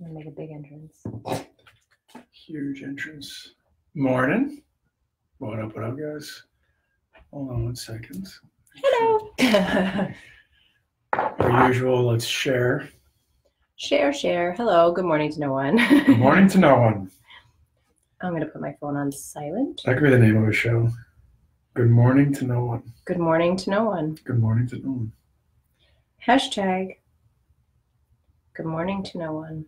I'm gonna make a big entrance. Huge entrance. Morning. What up, guys? Hold on 1 second. Hello. Per usual, let's share. Share. Hello. Good morning to no one. Good morning to no one. I'm gonna put my phone on silent. That could be the name of the show. Good morning to no one. Good morning to no one. Good morning to no one. Hashtag good morning to no one.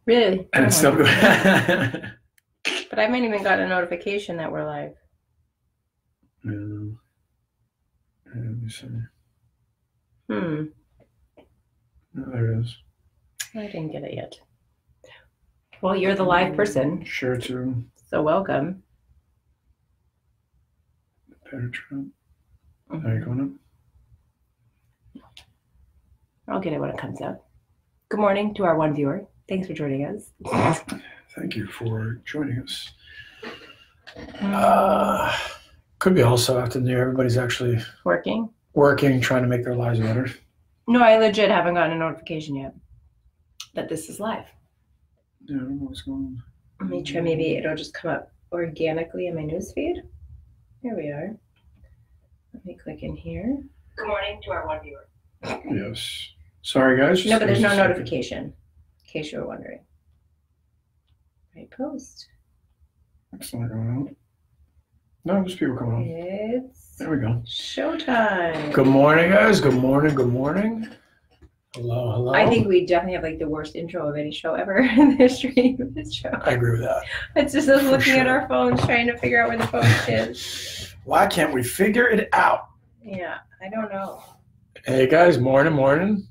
Really? And it's still good. But I haven't even got a notification that we're live. No. Let me see. No, there it is. I didn't get it yet. Well, you're the live person. Sure too. So welcome. Better try. Are you going up? I'll get it when it comes out. Good morning to our one viewer. Thanks for joining us. Thank you for joining us. Could be also after the new year. Everybody's actually working, trying to make their lives better. No, I legit haven't gotten a notification yet that this is live. Yeah, I don't know what's going on. Let me try. Maybe it'll just come up organically in my newsfeed. Here we are. Let me click in here. Good morning to our one viewer. Yes. Sorry, guys. No, but there's no notification, in case you were wondering. Right post. It's not going out. No, there's people coming on. There we go. Showtime. Good morning, guys. Good morning. Good morning. Hello. I think we definitely have like the worst intro of any show ever in the history of this show. I agree with that. It's just us looking at our phones, trying to figure out where the phone is. Why can't we figure it out? Yeah, I don't know. Hey, guys. Morning.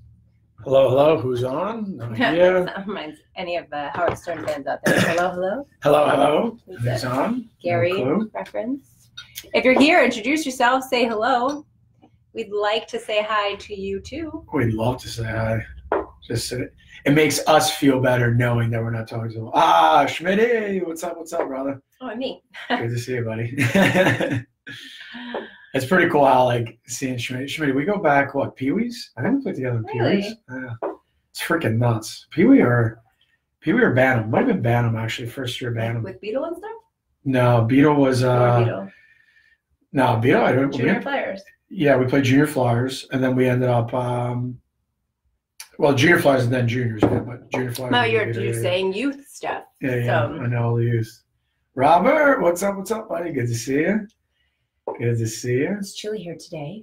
Hello. Who's on? No idea. That reminds any of the Howard Stern fans out there. Hello. Hello. Who's on? Gary reference. If you're here, introduce yourself. Say hello. We'd like to say hi to you too. We'd love to say hi. Just it makes us feel better knowing that we're not talking to them. Schmitty, what's up, brother? Oh, and me. Good to see you, buddy. It's pretty cool how seeing Schmitty. We go back Pee-wees? I think we played together in Pee-wees. Yeah. It's freaking nuts. Pee-wee or Bantam. Might have been Bantam actually. First year Bantam. With Beetle and stuff? No, Beetle was Beetle. No, Beetle. I don't. Junior Flyers. Yeah, we played Junior Flyers, and then we ended up. Junior Flyers and then juniors, but Junior Flyers. No, you're saying youth stuff. Yeah. I know all the youth. Robert, what's up, buddy? Good to see you. It's chilly here today,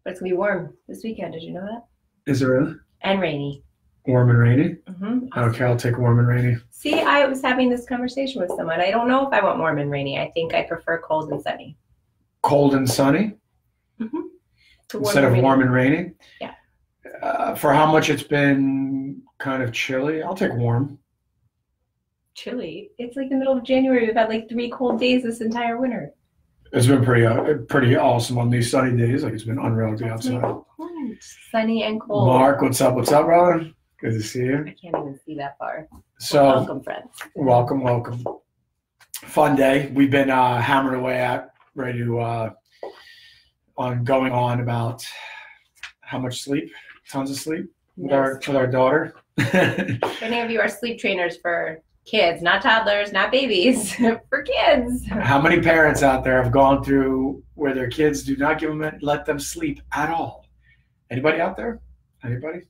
but it's gonna be warm this weekend. Did you know that? Is it really? And rainy. Warm and rainy? Mm-hmm. Okay, I'll take warm and rainy. See, I was having this conversation with someone. I don't know if I want warm and rainy. I think I prefer cold and sunny. Cold and sunny? Mm-hmm. Instead of warm and rainy? Yeah. For how much it's been kind of chilly, I'll take warm. Chilly? It's like the middle of January. We've had 3 cold days this entire winter. It's been pretty awesome on these sunny days. It's been unreal to be outside. Sunny and cold. Mark, what's up, brother? Good to see you. I can't even see that far. So, welcome, friends. Welcome. Fun day. We've been hammering away ready to going on about how much sleep, tons of sleep with our daughter. If any of you are sleep trainers for kids, not toddlers, not babies, for kids. How many parents out there have gone through where their kids do not let them sleep at all? Anybody out there? Anybody?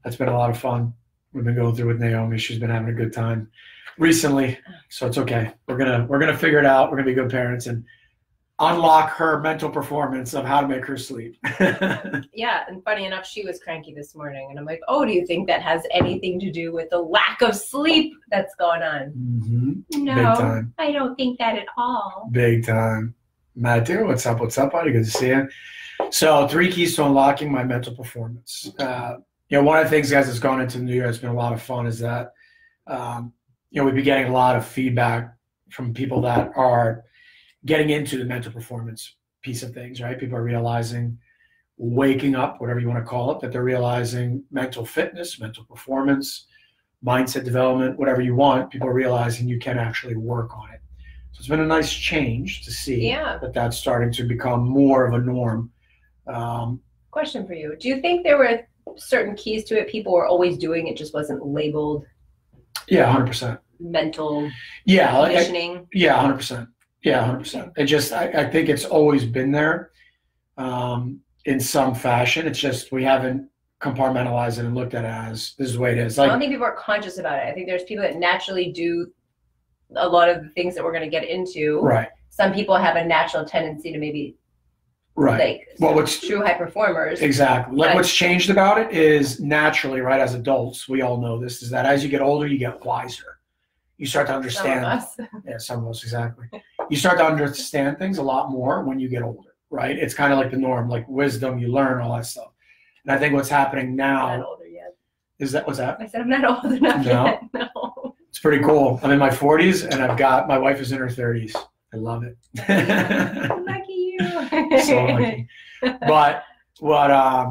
That's been a lot of fun. We've been going through with Naomi. She's been having a good time recently, so it's okay. We're gonna figure it out. We're gonna be good parents and unlock her mental performance of how to make her sleep. Yeah, and funny enough, she was cranky this morning, and I'm like, "Oh, do you think that has anything to do with the lack of sleep that's going on?" Mm-hmm. No, big time. I don't think that at all. Big time. Matthew, what's up, buddy? Good to see you. So, 3 keys to unlocking my mental performance. One of the things, guys, that's gone into the new year, it's been a lot of fun, is that we've been getting a lot of feedback from people that are getting into the mental performance piece of things, right? People are realizing, waking up, whatever you want to call it, that they're realizing mental fitness, mental performance, mindset development, whatever you want, people are realizing you can actually work on it. So it's been a nice change to see that that's starting to become more of a norm. Question for you. Do you think there were certain keys to it. People were always doing it, just wasn't labeled. Yeah, 100%. Mental. Yeah, conditioning. Yeah, 100%. Yeah, 100%. It just, I think it's always been there in some fashion. It's just we haven't compartmentalized it and looked at it as this is the way it is. I don't think people are conscious about it. I think there's people that naturally do a lot of the things that we're going to get into. Right. Some people have a natural tendency to maybe what's true high performers. Exactly. Like what's changed about it is naturally, right, as adults, we all know this, is that as you get older, you get wiser. You start to understand. Some of us. Yeah, some of us, exactly. You start to understand things a lot more when you get older, right? It's kind of like the norm, like wisdom, you learn all that stuff. And I think what's happening now. I'm not older yet. What's that? I said I'm not old enough yet. No. It's pretty cool. I'm in my 40s and my wife is in her 30s. I love it. Lucky you. So lucky. But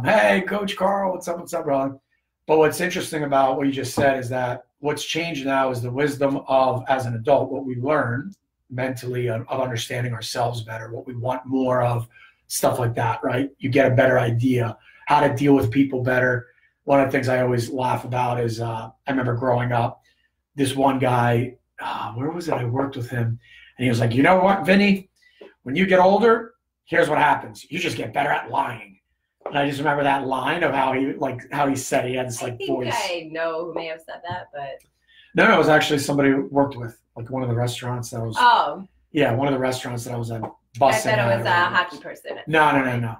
hey, Coach Carl, what's up, brother? But what's interesting about what you just said is that what's changed now is the wisdom of, as an adult, what we learn mentally of understanding ourselves better, what we want more of, stuff like that, right? You get a better idea how to deal with people better. One of the things I always laugh about is I remember growing up, this one guy, where was it? I worked with him, and he was like, you know what, Vinny? When you get older, here's what happens. You just get better at lying. And I just remember that line of how he said he had this voice. I know who may have said that, but no, it was actually somebody who worked with one of the restaurants that was. Oh. Yeah, one of the restaurants that I was at. I thought it was a hockey person. No.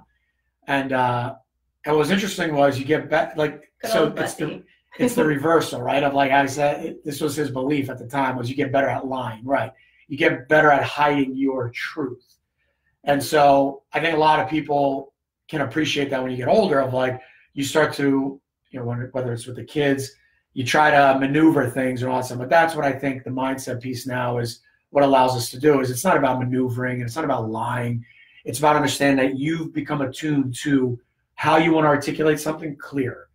And what was interesting was you get better, so it's the reversal, right? Of like I said, this was his belief at the time was you get better at lying, right? You get better at hiding your truth. And so I think a lot of people can appreciate that when you get older of you start to, whether it's with the kids, you try to maneuver things and all that stuff. But that's what I think the mindset piece now is what allows us to do is it's not about maneuvering and it's not about lying. It's about understanding that you've become attuned to how you want to articulate something clear,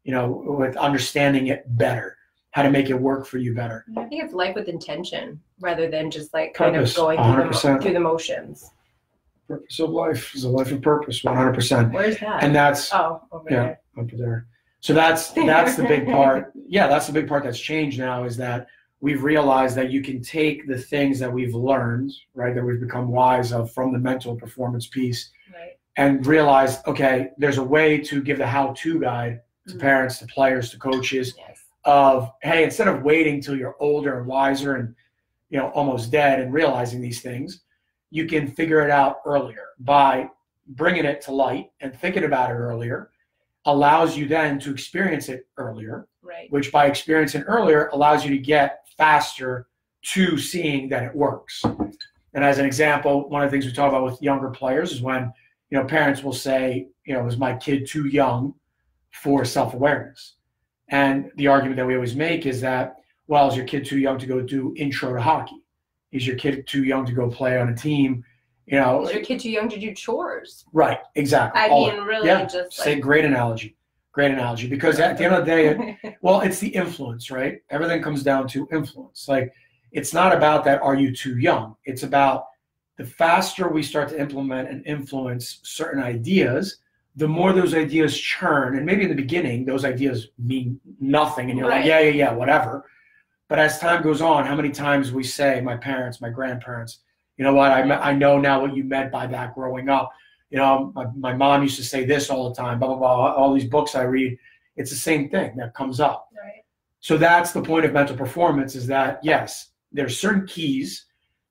with understanding it better, how to make it work for you better. I think it's life with intention rather than just kind purpose, of going through the motions. Purpose of life is a life of purpose, 100%. Where's that? And that's over there. Up there. So that's the big part. Yeah, that's the big part that's changed now is that we've realized that you can take the things that we've learned, right, that we've become wise of from the mental performance piece, right, and realize, okay, there's a way to give the how-to guide to parents, to players, to coaches of, hey, instead of waiting till you're older and wiser and almost dead and realizing these things, you can figure it out earlier by bringing it to light and thinking about it earlier allows you then to experience it earlier, right, which by experiencing earlier allows you to get faster to seeing that it works. And as an example, one of the things we talk about with younger players is when, parents will say, is my kid too young for self-awareness? And the argument that we always make is that, well, is your kid too young to go do intro to hockey? Is your kid too young to go play on a team? Is your kid too young to do chores? Right, exactly. Great analogy. Because at the end of the day, well, it's the influence, right? Everything comes down to influence. It's not about that, are you too young? It's about the faster we start to implement and influence certain ideas, the more those ideas churn. And maybe in the beginning, those ideas mean nothing. And you're like, yeah, whatever. But as time goes on, how many times we say, my parents, my grandparents, you know what, I know now what you meant by that growing up. My mom used to say this all the time, blah, blah, blah, all these books I read. It's the same thing that comes up. Right. So that's the point of mental performance is that, yes, there's certain keys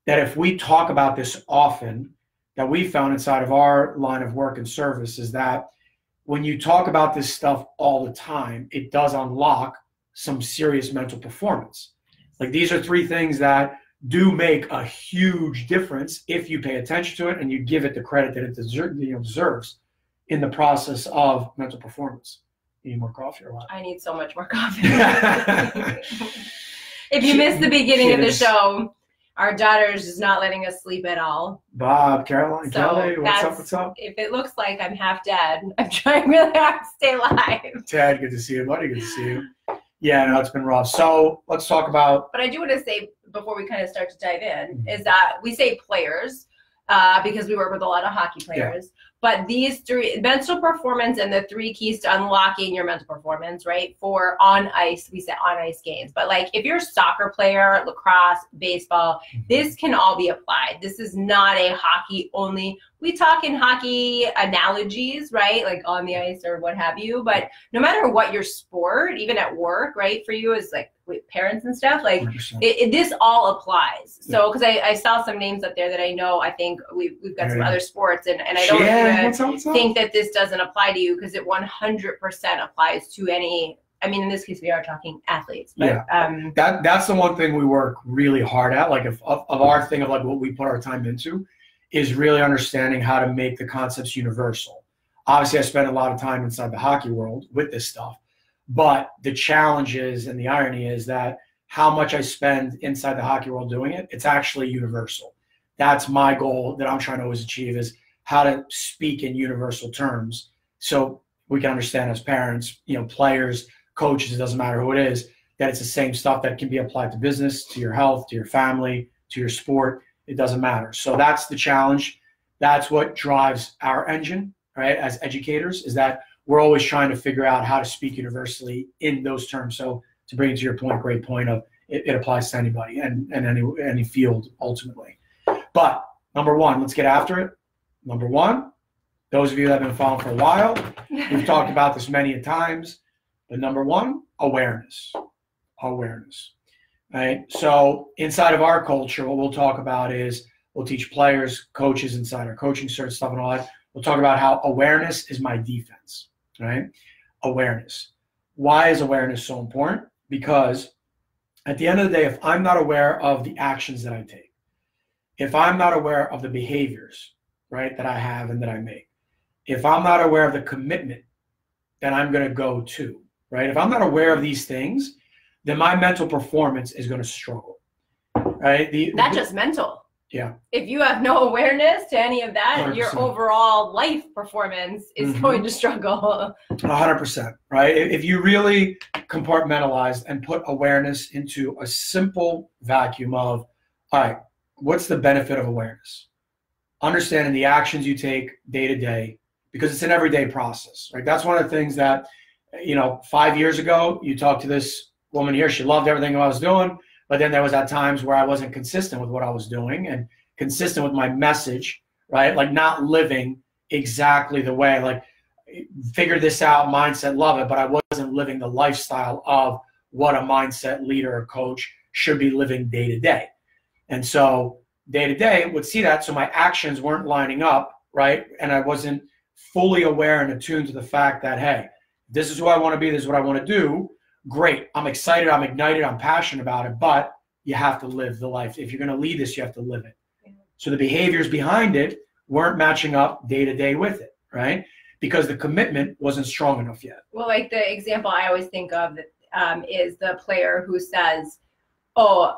that if we talk about this often, that we found inside of our line of work and service is that when you talk about this stuff all the time, it does unlock some serious mental performance. These are three things that do make a huge difference if you pay attention to it and you give it the credit that it deserves in the process of mental performance. You need more coffee or what? I need so much more coffee. If you missed the beginning of the show, our daughter's just not letting us sleep at all. Bob, Caroline, Kelly, what's up? If it looks like I'm half dead, I'm trying really hard to stay alive. Ted, good to see you. Buddy, good to see you. Yeah, no, it's been rough. So let's talk about. But I do want to say before we kind of start to dive in is that we say players because we work with a lot of hockey players. Yeah. But these three, mental performance and the three keys to unlocking your mental performance, right? For on ice, we said on ice games. But like if you're a soccer player, lacrosse, baseball, this can all be applied. This is not a hockey only. We talk in hockey analogies, right? Like on the ice or what have you. But no matter what your sport, even at work, right? For you as like with parents and stuff, like this all applies. So because I saw some names up there that I know, I think we've got some other sports, and I don't think that this doesn't apply to you, because it 100% applies to any. I mean, in this case, we are talking athletes. But, that's the one thing we work really hard at. Like of our thing of like what we put our time into is really understanding how to make the concepts universal. Obviously, I spend a lot of time inside the hockey world with this stuff, but the challenge is, and the irony is that how much I spend inside the hockey world doing it, it's actually universal. That's my goal that I'm trying to always achieve, is how to speak in universal terms so we can understand as parents, players, coaches, it doesn't matter who it is, that it's the same stuff that can be applied to business, to your health, to your family, to your sport. It doesn't matter. So that's the challenge. That's what drives our engine, right, as educators, is that we're always trying to figure out how to speak universally in those terms. So to bring it to your point, great point of it applies to anybody and any field ultimately. But number one, let's get after it. Number one, those of you that have been following for a while, we've talked about this many a times, but number one, awareness. Awareness. Right? So inside of our culture, what we'll talk about is we'll teach players, coaches inside our coaching cert stuff and all that. We'll talk about how awareness is my defense, right? Awareness. Why is awareness so important? Because at the end of the day, if I'm not aware of the actions that I take, if I'm not aware of the behaviors, right, that I have and that I make, if I'm not aware of the commitment that I'm going to go to, right? If I'm not aware of these things, then my mental performance is going to struggle, right? Not just mental. Yeah. If you have no awareness to any of that, 100%. Your overall life performance is going to struggle. 100%, right? If you really compartmentalize and put awareness into a simple vacuum of, all right, what's the benefit of awareness? Understanding the actions you take day to day, because it's an everyday process, right? That's one of the things that, 5 years ago, you talked to this woman here, she loved everything I was doing, but then there was at times where I wasn't consistent with what I was doing and consistent with my message, right? Like not living exactly the way, like figure this out, mindset, love it, but I wasn't living the lifestyle of what a mindset leader or coach should be living day to day. And so day to day would see that, so my actions weren't lining up, right? And I wasn't fully aware and attuned to the fact that, hey, this is who I want to be, this is what I want to do. Great. I'm excited. I'm ignited. I'm passionate about it, but you have to live the life. If you're going to lead this, you have to live it. Yeah. So the behaviors behind it weren't matching up day to day with it, right? Because the commitment wasn't strong enough yet. Well, like the example I always think of is the player who says, oh,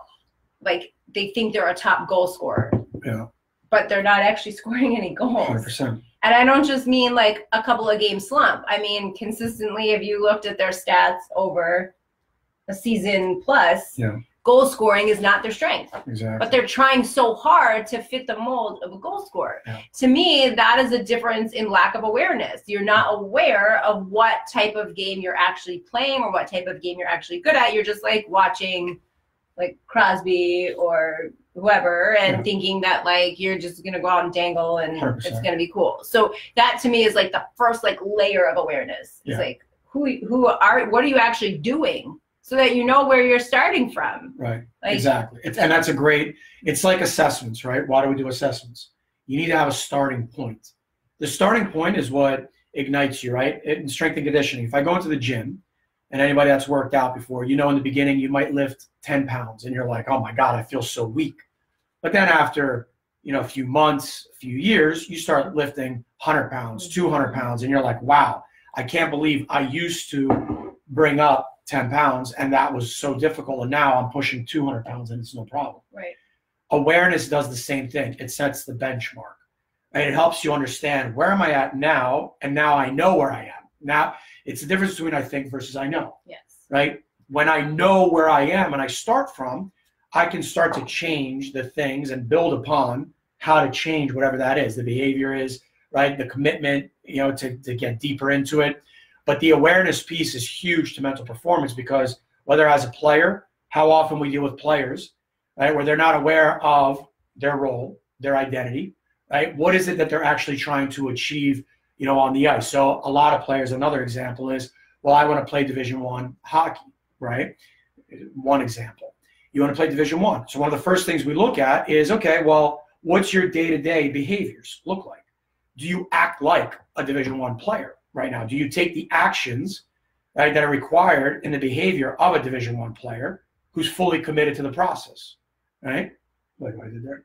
like they think they're a top goal scorer. Yeah. But they're not actually scoring any goals. 100%. And I don't just mean like a couple of game slump. I mean, consistently, if you looked at their stats over a season plus, goal scoring is not their strength. Exactly. But they're trying so hard to fit the mold of a goal scorer. Yeah. To me, that is a difference in lack of awareness. You're not aware of what type of game you're actually playing or what type of game you're actually good at. You're just like watching like Crosby or whoever and thinking that like you're just gonna go out and dangle and 100%. It's gonna be cool. So that to me is like the first like layer of awareness. It's like what are you actually doing so that you know where you're starting from. Right. Like, exactly. And that's it's like assessments, right? Why do we do assessments? You need to have a starting point. The starting point is what ignites you, right? In strength and conditioning. If I go into the gym, and anybody that's worked out before, in the beginning, you might lift 10 pounds and you're like, oh my God, I feel so weak. But then after, a few months, a few years, you start lifting 100 pounds, 200 pounds, and you're like, wow, I can't believe I used to bring up 10 pounds and that was so difficult. And now I'm pushing 200 pounds and it's no problem. Right. Awareness does the same thing. It sets the benchmark. And it helps you understand where am I at now, and now I know where I am. Now, it's the difference between I think versus I know. Yes. Right? When I know where I am and I start from, I can start to change the things and build upon how to change whatever that is. The behavior is, right? The commitment, to get deeper into it. But the awareness piece is huge to mental performance, because whether as a player, how often we deal with players, right, where they're not aware of their role, their identity, right? What is it that they're actually trying to achieve, on the ice? So a lot of players, another example is, well, I want to play Division I hockey, right? One example. You want to play Division I. So one of the first things we look at is, okay, well, what's your day-to-day behaviors look like? Do you act like a Division I player right now? Do you take the actions, right, that are required in the behavior of a Division I player who's fully committed to the process, right? Like what I did there.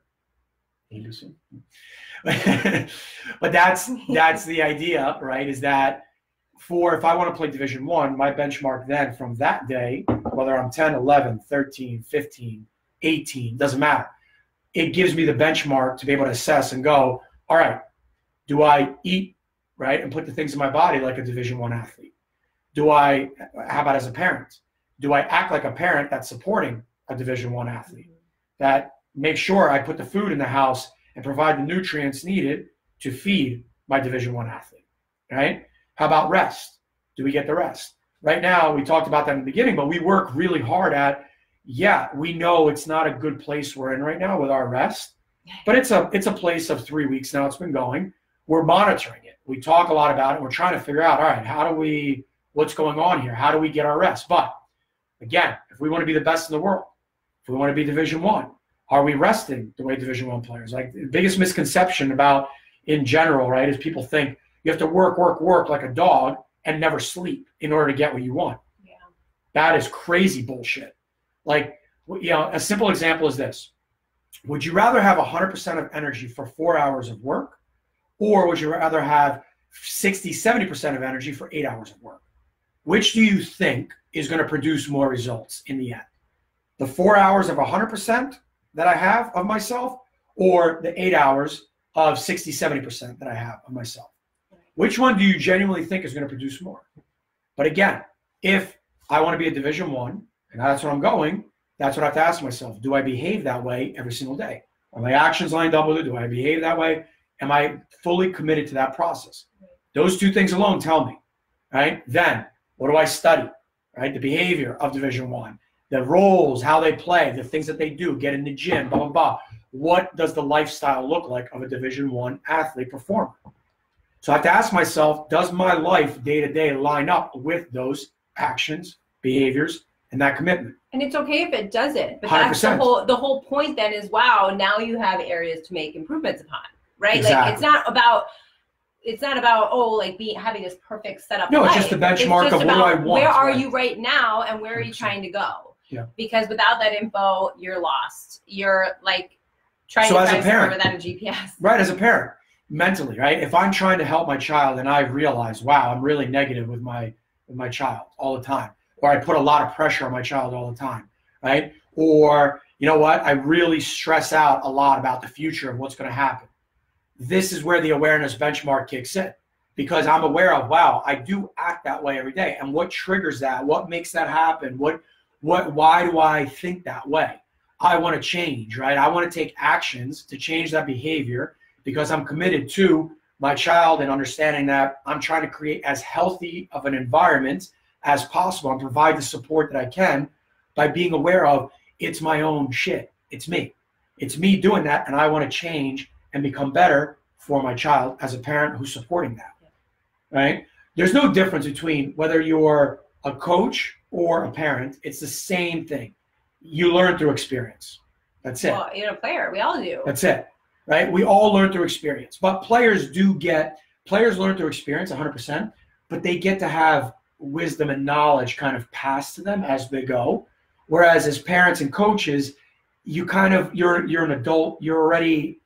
But that's the idea, right? Is that if I want to play Division I, my benchmark then from that day, whether I'm 10, 11, 13, 15, 18, doesn't matter. It gives me the benchmark to be able to assess and go, all right, do I eat, right, and put the things in my body like a Division I athlete? How about as a parent? Do I act like a parent that's supporting a Division I athlete? That makes sure I put the food in the house and provide the nutrients needed to feed my Division I athlete, right? How about rest? Do we get the rest? Right now, we talked about that in the beginning, but we work really hard at, we know it's not a good place we're in right now with our rest, but it's a place of 3 weeks now. It's been going. We're monitoring it. We talk a lot about it. We're trying to figure out, all right, what's going on here? How do we get our rest? But again, if we want to be the best in the world, if we want to be Division I, are we resting the way Division I players? Like, the biggest misconception about in general, right, is people think you have to work like a dog and never sleep in order to get what you want. Yeah. That is crazy bullshit. Like, a simple example is this. Would you rather have 100% of energy for 4 hours of work, or would you rather have 60, 70% of energy for 8 hours of work? Which do you think is going to produce more results in the end? The 4 hours of 100% that I have of myself, or the 8 hours of 60, 70% that I have of myself? Which one do you genuinely think is going to produce more? But again, if I want to be a Division I, and that's where I'm going, that's what I have to ask myself. Do I behave that way every single day? Are my actions lined up with it? Do I behave that way? Am I fully committed to that process? Those two things alone tell me, right? Then, what do I study, right? The behavior of Division I, the roles, how they play, the things that they do, get in the gym, blah, blah, blah. What does the lifestyle look like of a Division I athlete performer? So I have to ask myself, does my life day-to-day line up with those actions, behaviors, and that commitment? And it's okay if it doesn't, but 100%. That's the whole point then is, wow, now you have areas to make improvements upon, right? Exactly. Like, it's not about having this perfect setup. No, it's just the benchmark of what do I want. Where are you right now, and where are you trying to go? Yeah. Because without that info, you're lost. You're like trying to discover that in GPS. Right, as a parent, mentally, right? If I'm trying to help my child and I realize, wow, I'm really negative with my child all the time, or I put a lot of pressure on my child all the time, right? Or, you know what, I really stress out a lot about the future of what's going to happen. This is where the awareness benchmark kicks in, because I'm aware of, wow, I do act that way every day. And what triggers that? What makes that happen? Why do I think that way? I want to change, right? I want to take actions to change that behavior, because I'm committed to my child and understanding that I'm trying to create as healthy of an environment as possible and provide the support that I can by being aware of, it's my own shit. It's me. It's me doing that, and I want to change and become better for my child as a parent who's supporting that, right? There's no difference between whether you're a coach or a parent. It's the same thing. You learn through experience. That's it. Well, you're a player. We all do. That's it, right? We all learn through experience. But players learn through experience 100%, but they get to have wisdom and knowledge kind of passed to them as they go. Whereas as parents and coaches, you're an adult, you already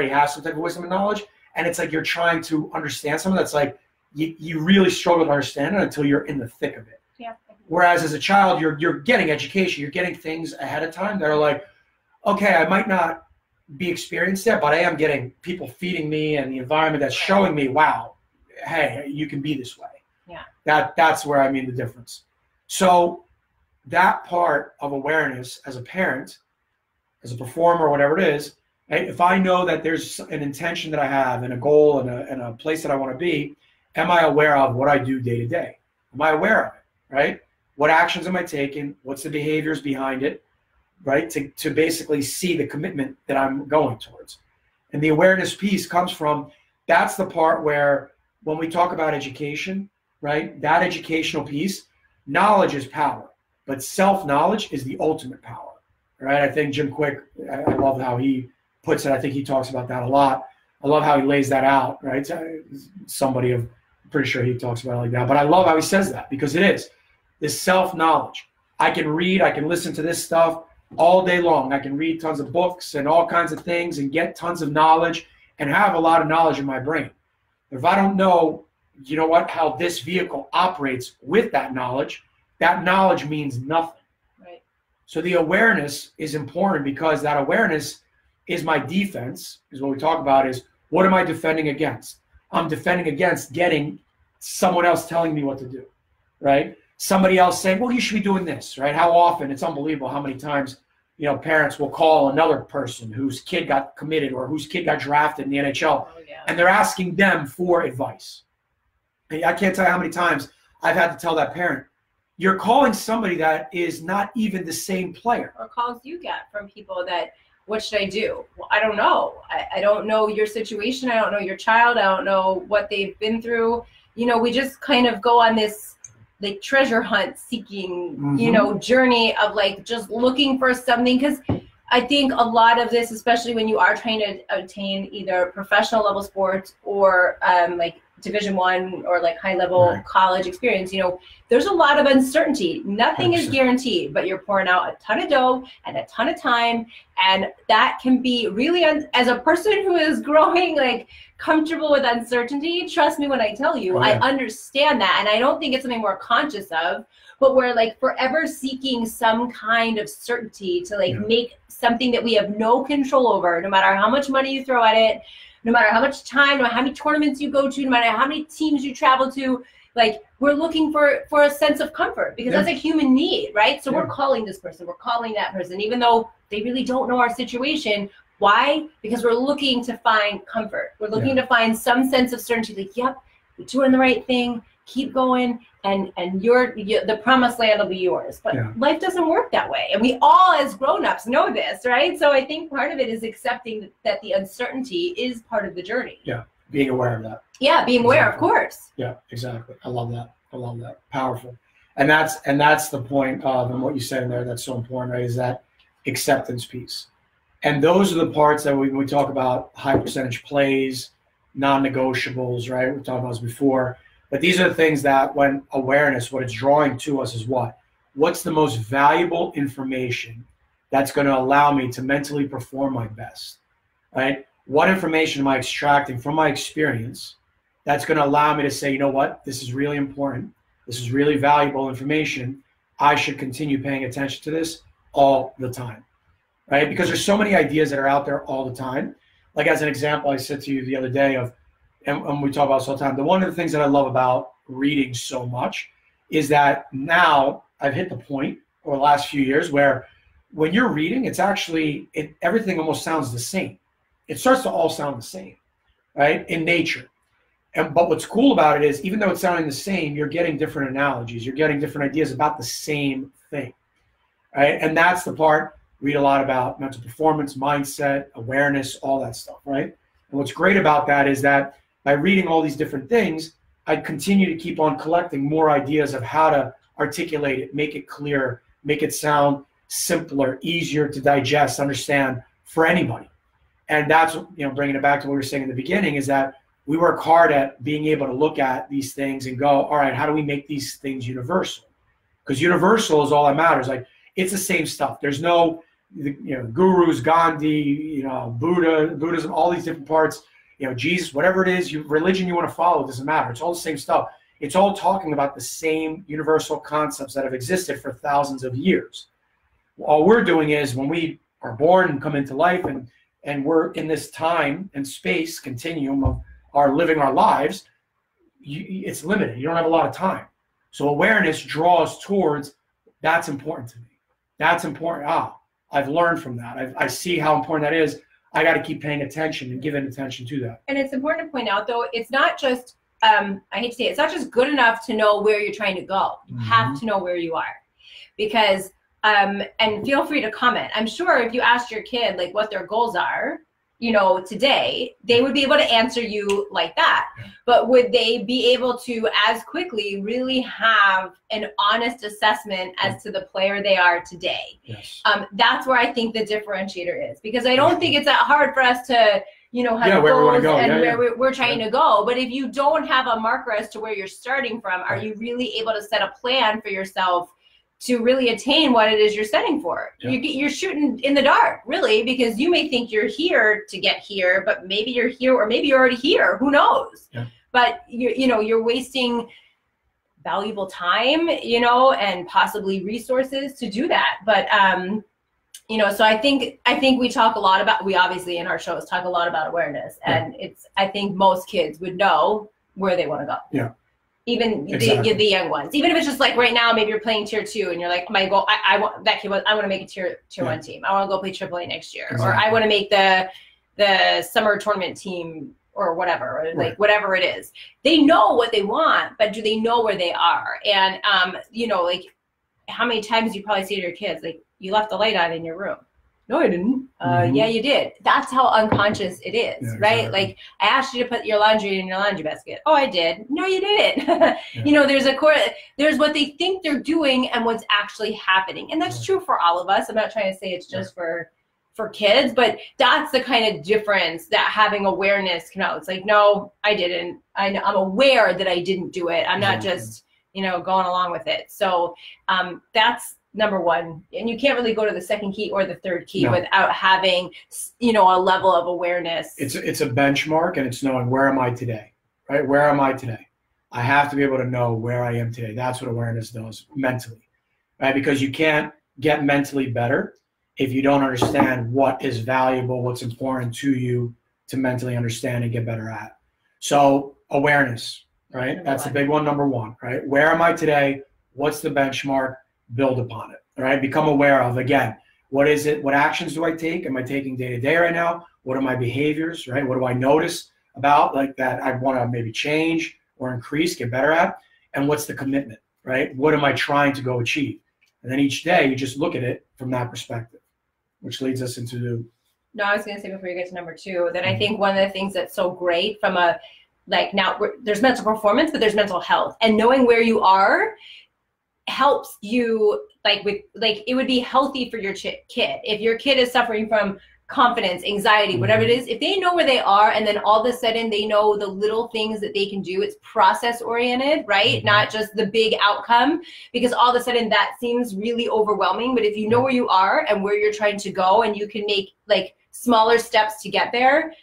have some type of wisdom and knowledge, and it's like you're trying to understand something that's like you really struggle to understand it until you're in the thick of it. Yeah. Whereas as a child, you're getting education, you're getting things ahead of time that are like, okay, I might not be experienced yet, but I am getting people feeding me and the environment that's showing me, wow, hey, you can be this way. Yeah. That's where I mean the difference. So that part of awareness as a parent, as a performer, whatever it is, If I know that there's an intention that I have and a goal and a place that I want to be, am I aware of what I do day to day? Am I aware of it, right? What actions am I taking? What's the behaviors behind it, right? To basically see the commitment that I'm going towards. And the awareness piece comes from, that's the part where when we talk about education, right, that educational piece, knowledge is power, but self-knowledge is the ultimate power, right? I think Jim Quick, I love how he puts it. I think he talks about that a lot. I love how he lays that out, right? Somebody, I'm pretty sure he talks about it like that, but I love how he says that, because it is this self-knowledge. I can read, I can listen to this stuff all day long. I can read tons of books and all kinds of things and get tons of knowledge and have a lot of knowledge in my brain. If I don't know, you know what, how this vehicle operates with that knowledge means nothing. Right. So the awareness is important, because that awareness is my defense, is what we talk about, is what am I defending against? I'm defending against getting someone else telling me what to do, right? Somebody else saying, well, you should be doing this, right? How often, it's unbelievable how many times, you know, parents will call another person whose kid got committed or whose kid got drafted in the NHL, and they're asking them for advice. And I can't tell you how many times I've had to tell that parent, you're calling somebody that is not even the same player. Or calls you get from people that, what should I do? Well, I don't know. I don't know your situation. I don't know your child. I don't know what they've been through. You know, we just kind of go on this like treasure hunt seeking, you know, journey of like just looking for something. Because I think a lot of this, especially when you are trying to obtain either professional level sports or like Division I or like high level college experience, you know, there's a lot of uncertainty. Nothing 100%. Is guaranteed, but you're pouring out a ton of dough and a ton of time. And that can be really, as a person who is growing like comfortable with uncertainty, trust me when I tell you, I understand that. And I don't think it's something we're conscious of, but we're like forever seeking some kind of certainty to like make something that we have no control over, no matter how much money you throw at it, no matter how much time, no matter how many tournaments you go to, no matter how many teams you travel to. Like, we're looking for a sense of comfort, because that's a human need, right? So we're calling this person, we're calling that person, even though they really don't know our situation. Why? Because we're looking to find comfort. We're looking to find some sense of certainty, like, yep, you're doing the right thing, keep going, and the promised land will be yours. But life doesn't work that way. And we all, as grown-ups, know this, right? So I think part of it is accepting that the uncertainty is part of the journey. Yeah, being aware of that. Yeah, being aware, of course. Yeah, exactly. I love that. I love that. Powerful. And that's the point of, and what you said in there that's so important, right, is that acceptance piece. And those are the parts that when we talk about high percentage plays, non-negotiables, right? We talked about this before. But these are the things that, when awareness, what it's drawing to us is what's the most valuable information that's going to allow me to mentally perform my best, right? What information am I extracting from my experience that's going to allow me to say, you know what, this is really important. This is really valuable information. I should continue paying attention to this all the time, right? Because there's so many ideas that are out there all the time. Like, as an example, I said to you the other day and we talk about this all the time, one of the things that I love about reading so much is that now I've hit the point over the last few years where when you're reading, it's actually, everything almost sounds the same. It starts to all sound the same, right, in nature. But what's cool about it is, even though it's sounding the same, you're getting different analogies. You're getting different ideas about the same thing, right? And that's the part, read a lot about mental performance, mindset, awareness, all that stuff, right? And what's great about that is that by reading all these different things, I continue to keep on collecting more ideas of how to articulate it, make it clearer, make it sound simpler, easier to digest, understand for anybody. And that's, you know, bringing it back to what we were saying in the beginning, is that we work hard at being able to look at these things and go, all right, how do we make these things universal? Because universal is all that matters. Like, it's the same stuff. There's no, you know, gurus, Gandhi, you know, Buddhism, all these different parts, you know, Jesus, whatever it is, religion you want to follow, it doesn't matter. It's all the same stuff. It's all talking about the same universal concepts that have existed for thousands of years. All we're doing is, when we are born and come into life, and we're in this time and space continuum of our living our lives, it's limited. You don't have a lot of time. So awareness draws towards, that's important to me. That's important. I've learned from that. I see how important that is. I got to keep paying attention and giving attention to that. And it's important to point out, though, it's not just, I hate to say it, it's not just good enough to know where you're trying to go. You have to know where you are. Because, and feel free to comment. I'm sure if you asked your kid, like, what their goals are, you know, today, they would be able to answer you like that. But would they be able to, as quickly, really have an honest assessment as to the player they are today? Yes. That's where I think the differentiator is, because I don't think it's that hard for us to, you know, have where we want to goals go. and where we're trying to go. But if you don't have a marker as to where you're starting from, are you really able to set a plan for yourself to really attain what it is you're setting for? You're shooting in the dark, really, because you may think you're here to get here, but maybe you're here, or maybe you're already here. Who knows? But you're wasting valuable time, you know, and possibly resources to do that. But you know, so I think we talk a lot about, we obviously in our shows talk a lot about awareness, and I think most kids would know where they want to go. Even the young ones, even if it's just like right now, maybe you're playing tier 2 and you're like, my goal, I want that kid, I want to make a tier 1 team. I want to go play AAA next year, or I want to make the summer tournament team, or whatever, or like whatever it is. They know what they want, but do they know where they are? And you know, like, how many times you probably say to your kids, like, you left the light on in your room. No, I didn't. Yeah, you did. That's how unconscious it is, right? Exactly. Like, I asked you to put your laundry in your laundry basket. Oh, I did. No, you didn't. You know, there's what they think they're doing and what's actually happening. And that's true for all of us. I'm not trying to say it's just for kids, but that's the kind of difference that having awareness can out. It's like, no, I didn't. I'm aware that I didn't do it. I'm not just, you know, going along with it. So that's number one. And you can't really go to the second key or the third key without having, you know, a level of awareness. It's a benchmark, and it's knowing, where am I today, right? Where am I today? I have to be able to know where I am today. That's what awareness does mentally, right? Because you can't get mentally better if you don't understand what is valuable, what's important to you to mentally understand and get better at. So awareness, right? That's the big one, number one, right? Where am I today? What's the benchmark? Build upon it, right? Become aware of, again, what is it? What actions do I take? Am I taking day to day right now? What are my behaviors, right? What do I notice about, like, that I want to maybe change or increase, get better at? And what's the commitment, right? What am I trying to go achieve? And then each day you just look at it from that perspective, which leads us into the... No, I was going to say before you get to number 2, that I think one of the things that's so great from a, like, now there's mental performance, but there's mental health, and knowing where you are helps you, like, with, like, it would be healthy for your kid. If your kid is suffering from confidence, anxiety, whatever it is, if they know where they are, and then all of a sudden they know the little things that they can do, it's process oriented, right? Not just the big outcome, because all of a sudden that seems really overwhelming. But if you know where you are and where you're trying to go, and you can make, like, smaller steps to get there,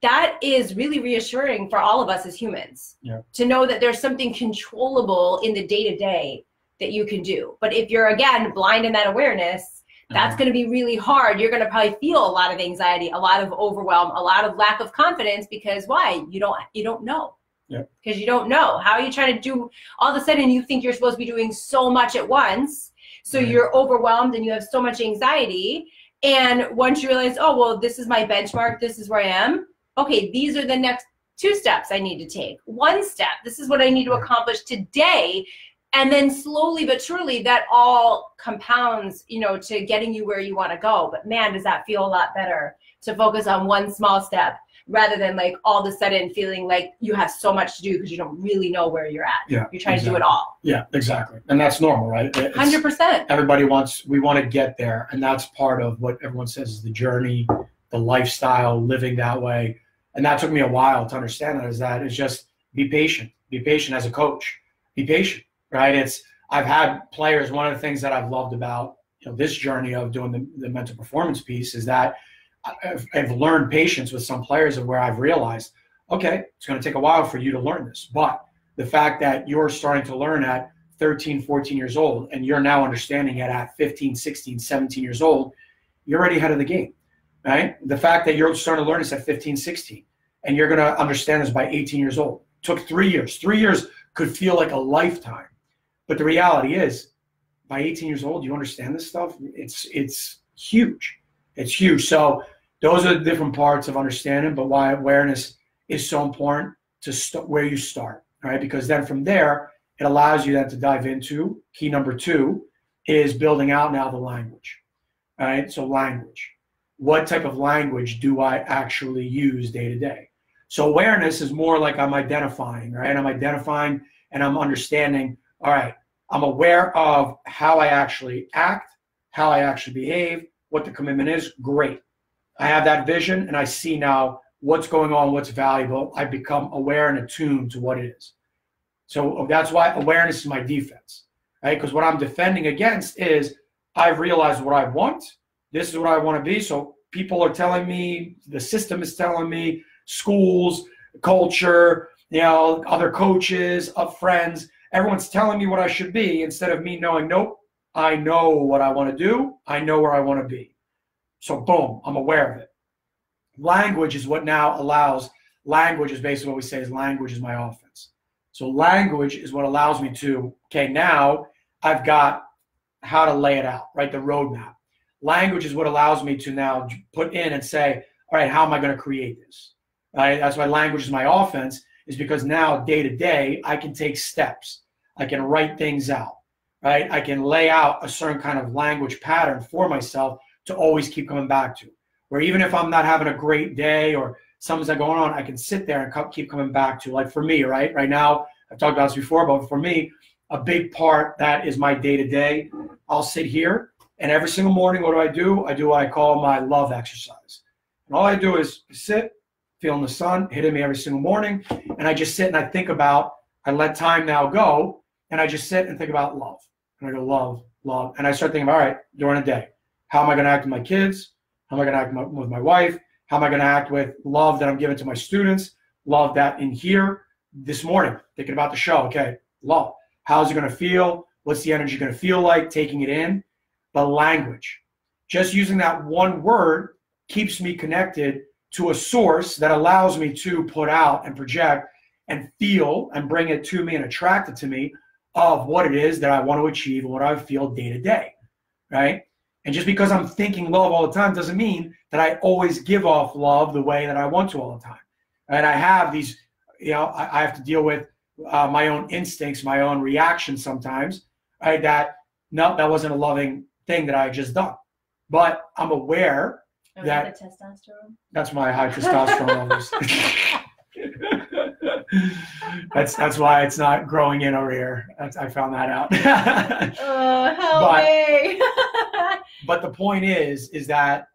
that is really reassuring for all of us as humans, to know that there's something controllable in the day-to-day that you can do. But if you're, again, blind in that awareness, that's going to be really hard. You're going to probably feel a lot of anxiety, a lot of overwhelm, a lot of lack of confidence, because why? You don't know. Because you don't know. How are you trying to do, all of a sudden you think you're supposed to be doing so much at once, so you're overwhelmed and you have so much anxiety. And once you realize, oh, well, this is my benchmark, this is where I am, okay, these are the next 2 steps I need to take. 1 step, this is what I need to accomplish today. And then slowly but surely that all compounds, you know, to getting you where you want to go. But man, does that feel a lot better to focus on 1 small step, rather than, like, all of a sudden feeling like you have so much to do because you don't really know where you're at. You're trying to do it all. Yeah, exactly. And that's normal, right? 100%. We want to get there. And that's part of what everyone says is the journey, the lifestyle, living that way. And that took me a while to understand that, is just be patient. Be patient as a coach. Be patient. Right? I've had players, one of the things that I've loved about, you know, this journey of doing the mental performance piece is that I've learned patience with some players, of where I've realized, okay, it's going to take a while for you to learn this. But the fact that you're starting to learn at 13, 14 years old, and you're now understanding it at 15, 16, 17 years old, you're already ahead of the game, right? The fact that you're starting to learn this at 15, 16, and you're going to understand this by 18 years old. Took 3 years. 3 years could feel like a lifetime. But the reality is, by 18 years old, you understand this stuff. It's huge. It's huge. So those are the different parts of understanding, but why awareness is so important to where you start, right? Because then from there, it allows you then to dive into key number 2 is building out now the language, right? So language. What type of language do I actually use day to day? So awareness is more like I'm identifying, right? I'm identifying and I'm understanding, all right, I'm aware of how I actually act, how I actually behave, what the commitment is. Great. I have that vision and I see now what's going on, what's valuable. I become aware and attuned to what it is. So that's why awareness is my defense, right? Because what I'm defending against is I've realized what I want. This is what I want to be. So people are telling me, the system is telling me, schools, culture, other coaches, friends, everyone's telling me what I should be instead of me knowing, nope, I know what I want to do. I know where I want to be. So boom, I'm aware of it. Language is what now allows, language is basically what we say is language is my offense. So language is what allows me to, okay, now I've got how to lay it out, right? The roadmap. Language is what allows me to now put in and say, all right, how am I going to create this? Right? That's why language is my offense, is because now day to day, I can take steps. I can write things out, right? I can lay out a certain kind of language pattern for myself to always keep coming back to. Where even if I'm not having a great day or something's not going on, I can sit there and keep coming back to. Like for me, right? Right now, I've talked about this before, but for me, a big part that is my day-to-day, I'll sit here and every single morning, what do? I do what I call my love exercise. And all I do is sit, feeling the sun hitting me every single morning, and I just sit and I think about, I let time now go, and I just sit and think about love. And I go, love, love. And I start thinking, all right, during the day, how am I going to act with my kids? How am I going to act with my wife? How am I going to act with love that I'm giving to my students? Love that in here this morning, thinking about the show. Okay, love. How's it going to feel? What's the energy going to feel like? Taking it in. The language. Just using that one word keeps me connected to a source that allows me to put out and project and feel and bring it to me and attract it to me of what it is that I want to achieve and what I feel day to day, right? And just because I'm thinking love all the time doesn't mean that I always give off love the way that I want to all the time. And I have these, I have to deal with my own instincts, my own reactions sometimes, right? That wasn't a loving thing that I had just done. But I'm aware that the testosterone. That's my high testosterone levels. That's why it's not growing in over here. I found that out. Help me. But the point is that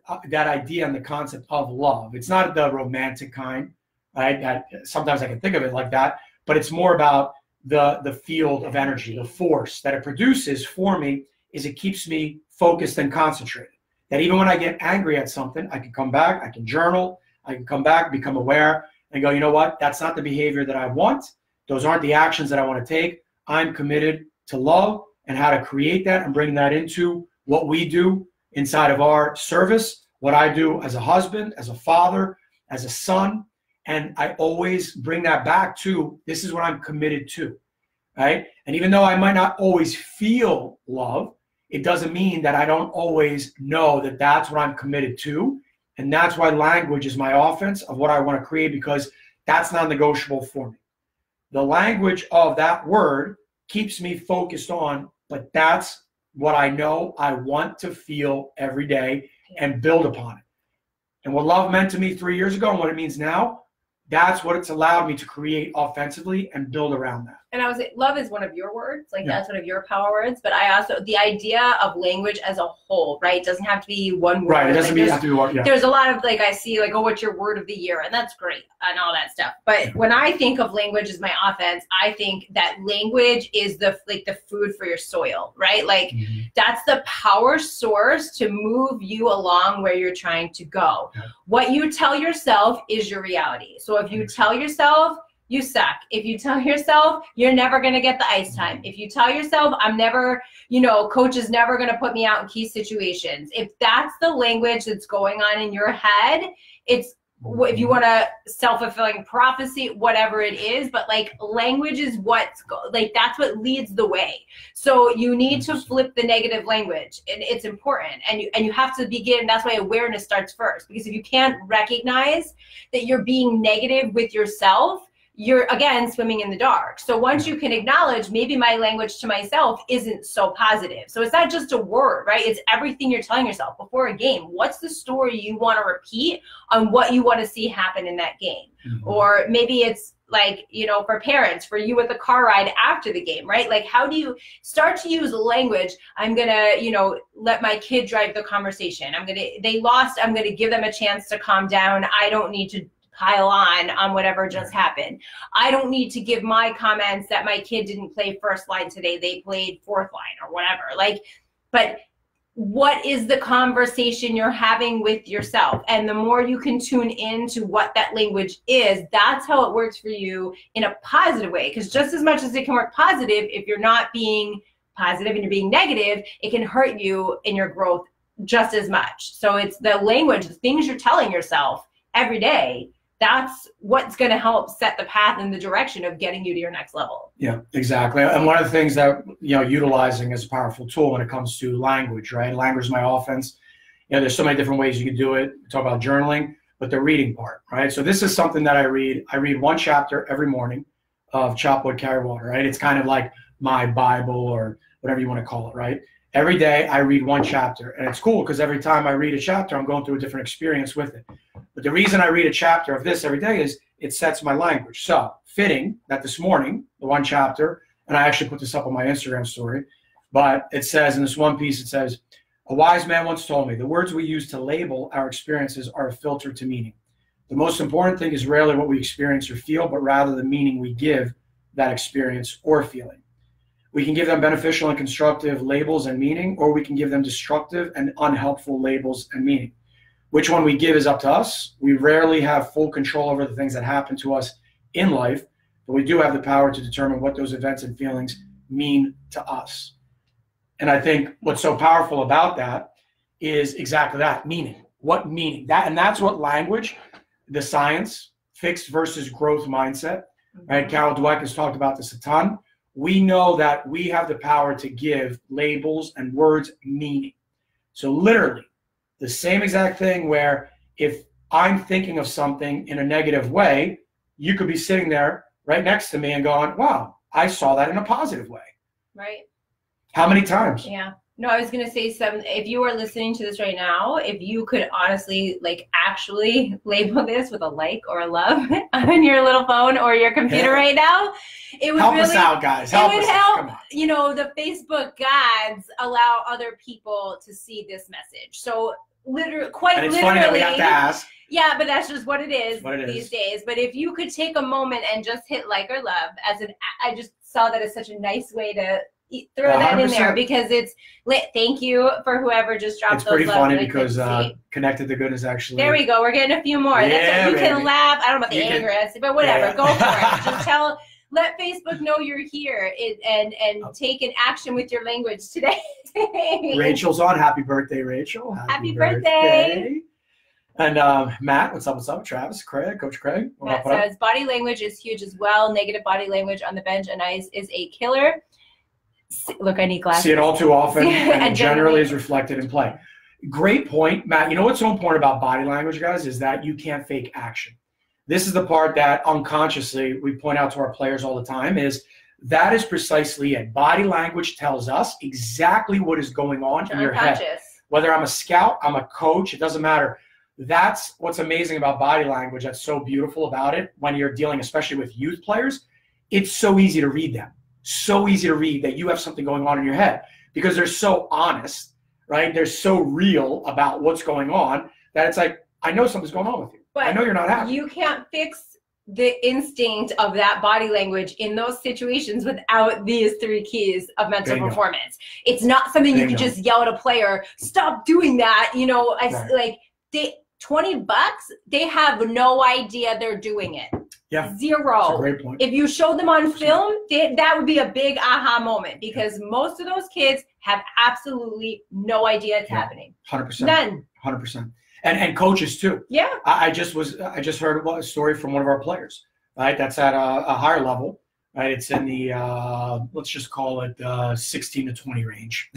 idea and the concept of love, it's not the romantic kind, right? Sometimes I can think of it like that, but it's more about the field of energy, the force that it produces for me is it keeps me focused and concentrated. That even when I get angry at something, I can come back, I can journal, I can come back, become aware, and go, you know what? That's not the behavior that I want. Those aren't the actions that I want to take. I'm committed to love and how to create that and bring that into what we do inside of our service, what I do as a husband, as a father, as a son. And I always bring that back to, this is what I'm committed to, right? And even though I might not always feel love, it doesn't mean that I don't always know that that's what I'm committed to. And that's why language is my offense of what I want to create, because that's non-negotiable for me. The language of that word keeps me focused on, but that's what I know I want to feel every day and build upon it. And what love meant to me 3 years ago and what it means now, that's what it's allowed me to create offensively and build around that. And I was love is one of your words, like that's one of your power words. But I also, the idea of language as a whole, right? It doesn't have to be one word. Right, it doesn't have to be one. Yeah. There's a lot of I see oh, what's your word of the year? And that's great and all that stuff. But when I think of language as my offense, I think that language is the food for your soil, right? That's the power source to move you along where you're trying to go. Yeah. What you tell yourself is your reality. So if you tell yourself, you suck. If you tell yourself you're never going to get the ice time, if you tell yourself I'm never, coach is never going to put me out in key situations, if that's the language that's going on in your head, it's if you want to self-fulfilling prophecy, whatever it is, but like language is that's what leads the way. So you need to flip the negative language, and it's important. And you have to begin. That's why awareness starts first, because if you can't recognize that you're being negative with yourself, you're again swimming in the dark. So once you can acknowledge, maybe my language to myself isn't so positive. So it's not just a word, right? It's everything you're telling yourself before a game. What's the story you want to repeat on what you want to see happen in that game? Or maybe it's like, you know, for parents, for you with the car ride after the game, right? Like, how do you start to use language? I'm going to, you know, let my kid drive the conversation. They lost. I'm going to give them a chance to calm down. I don't need to pile on whatever just happened. I don't need to give my comments that my kid didn't play first line today, they played fourth line or whatever. Like, but what is the conversation you're having with yourself? And the more you can tune into what that language is, that's how it works for you in a positive way. Because just as much as it can work positive, if you're not being positive and you're being negative, it can hurt you in your growth just as much. So it's the language, the things you're telling yourself every day, that's what's going to help set the path in the direction of getting you to your next level. Yeah, exactly. And one of the things that, you know, utilizing as a powerful tool when it comes to language, right? Language is my offense. You know, there's so many different ways you can do it. We talk about journaling, but the reading part, right? So this is something that I read. I read one chapter every morning of Chop Wood, Carry Water, right? It's kind of like my Bible or whatever you want to call it, right? Every day I read one chapter, and it's cool because every time I read a chapter, I'm going through a different experience with it. But the reason I read a chapter of this every day is it sets my language. So fitting that this morning, the one chapter, and I actually put this up on my Instagram story, but it says in this one piece, it says, a wise man once told me, the words we use to label our experiences are a filter to meaning. The most important thing is rarely what we experience or feel, but rather the meaning we give that experience or feeling. We can give them beneficial and constructive labels and meaning, or we can give them destructive and unhelpful labels and meaning. Which one we give is up to us. We rarely have full control over the things that happen to us in life, but we do have the power to determine what those events and feelings mean to us. And I think what's so powerful about that is exactly that, meaning. What meaning? And that's what language, the science, fixed versus growth mindset, right? Carol Dweck has talked about this a ton. We know that we have the power to give labels and words meaning. So literally, the same exact thing where if I'm thinking of something in a negative way, you could be sitting there right next to me and going, wow, I saw that in a positive way. Right. How many times? Yeah. No, I was going to say if you are listening to this right now, if you could honestly, like, actually label this with a like or a love on your little phone or your computer right now, it would help really, us out, guys. Help it would help, you know, the Facebook gods allow other people to see this message. So literally, quite literally. And it's funny that we have to ask. Yeah, but that's just what it is these days. But if you could take a moment and just hit like or love I just saw that as such a nice way to throw 100%. That in there, because it's lit. Thank you for whoever just dropped those. It's pretty funny because Connected to Good is actually. There we go. We're getting a few more. Yeah, that's you can laugh. I don't know about the anger, but whatever. Go for it. Just let Facebook know you're here and take an action with your language today. Rachel's on. Happy birthday, Rachel. Happy birthday. And Matt, what's up? Travis, Craig, Coach Craig. Matt says body language is huge as well. Negative body language on the bench and ice is a killer. Look, I need glasses. See it all too often, and it generally is reflected in play. Great point, Matt. You know what's so important about body language, guys, is that you can't fake action. This is the part that unconsciously we point out to our players all the time, is that is precisely it. Body language tells us exactly what is going on in your head. Whether I'm a scout, I'm a coach, it doesn't matter. That's what's amazing about body language. That's so beautiful about it when you're dealing, especially with youth players. It's so easy to read them. So easy to read that you have something going on in your head because they're so honest, right? They're so real about what's going on that it's like, I know something's going on with you. But I know you're not happy. You can't fix the instinct of that body language in those situations without these 3 keys of mental performance. It's not something you can just yell at a player, stop doing that. You know, like $20, they have no idea they're doing it. Yeah. Zero. That's a great point. If you showed them on film, that would be a big aha moment because most of those kids have absolutely no idea it's happening. 100%. None. 100%. and coaches too. Yeah. I just heard a story from one of our players, right? That's at a higher level, right? It's in the let's just call it 16 to 20 range.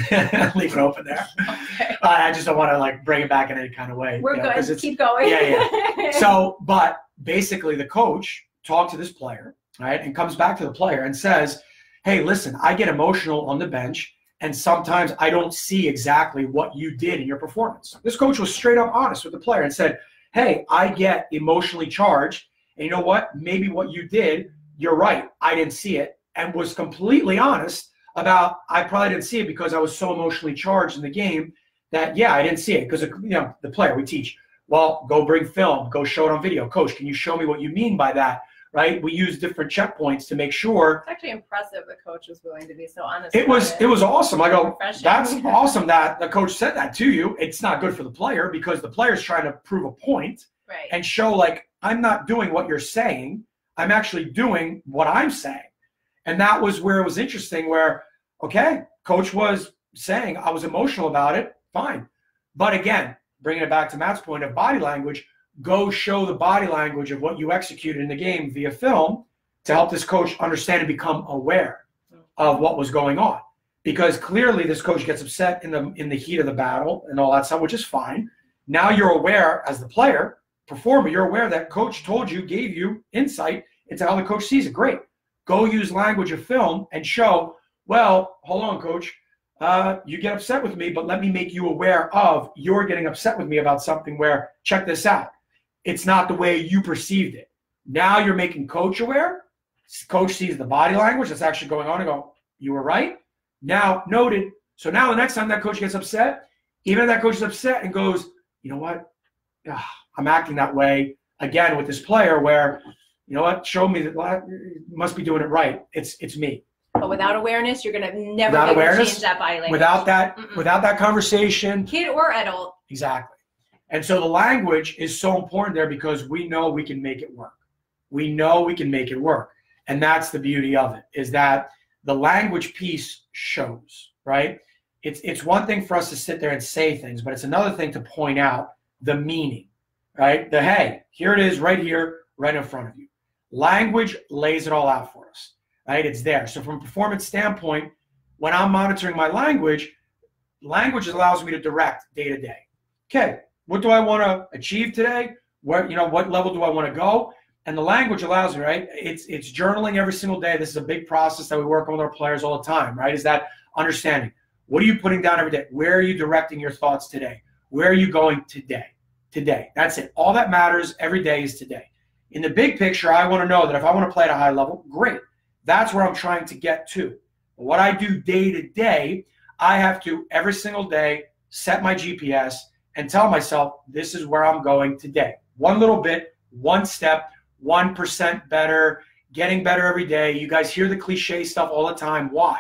Leave it open there. Okay. I just don't want to like bring it back in any kind of way. We're good. Keep going. Yeah. So, but basically, the coach talked to this player, right, and comes back to the player and says, "Hey, listen, I get emotional on the bench, and sometimes I don't see exactly what you did in your performance." This coach was straight up honest with the player and said, "Hey, I get emotionally charged, and you know what? Maybe what you did, you're right. I didn't see it," and was completely honest about, I probably didn't see it because I was so emotionally charged in the game that, yeah, I didn't see it. Because, you know, the player, we teach, well, go bring film, go show it on video. Coach, can you show me what you mean by that? Right? We use different checkpoints to make sure. It's actually impressive the coach was willing to be so honest. It was awesome. I go, that's awesome that the coach said that to you. It's not good for the player because the player's trying to prove a point, right, and show like, I'm not doing what you're saying. I'm actually doing what I'm saying. And that was where it was interesting, where, okay, coach was saying I was emotional about it, fine. But again, bringing it back to Matt's point of body language, go show the body language of what you executed in the game via film to help this coach understand and become aware of what was going on. Because clearly this coach gets upset in the heat of the battle and all that stuff, which is fine. Now you're aware as the player, performer, you're aware that coach told you, gave you insight into how the coach sees it. Great. Go use language of film and show, well, hold on, coach. You get upset with me, but let me make you aware of you're getting upset with me about something where, check this out. It's not the way you perceived it. Now you're making coach aware. Coach sees the body language that's actually going on and go, you were right. Now, noted. So now the next time that coach gets upset, even if that coach is upset and goes, you know what? I'm acting that way again with this player where, you know what? Show me that must be doing it right. It's me. But without awareness, you're gonna never be able to change that body language. Without that conversation, kid or adult. Exactly. And so the language is so important there because we know we can make it work. We know we can make it work. And that's the beauty of it, is that the language piece shows, right? It's one thing for us to sit there and say things, but it's another thing to point out the meaning, right? The, hey, here it is right here, right in front of you. Language lays it all out for us, right? It's there. So from a performance standpoint, when I'm monitoring my language allows me to direct day to day. Okay, what do I want to achieve today? What level do I want to go? And the language allows me, right? It's journaling every single day. This is a big process that we work on with our players all the time, right? Is that understanding. What are you putting down every day? Where are you directing your thoughts today? Where are you going today? Today. That's it. All that matters every day is today. In the big picture, I want to know that if I want to play at a high level, great. That's where I'm trying to get to. But what I do day to day, I have to every single day set my GPS and tell myself this is where I'm going today. One little bit, one step, 1% better, getting better every day. You guys hear the cliche stuff all the time. Why?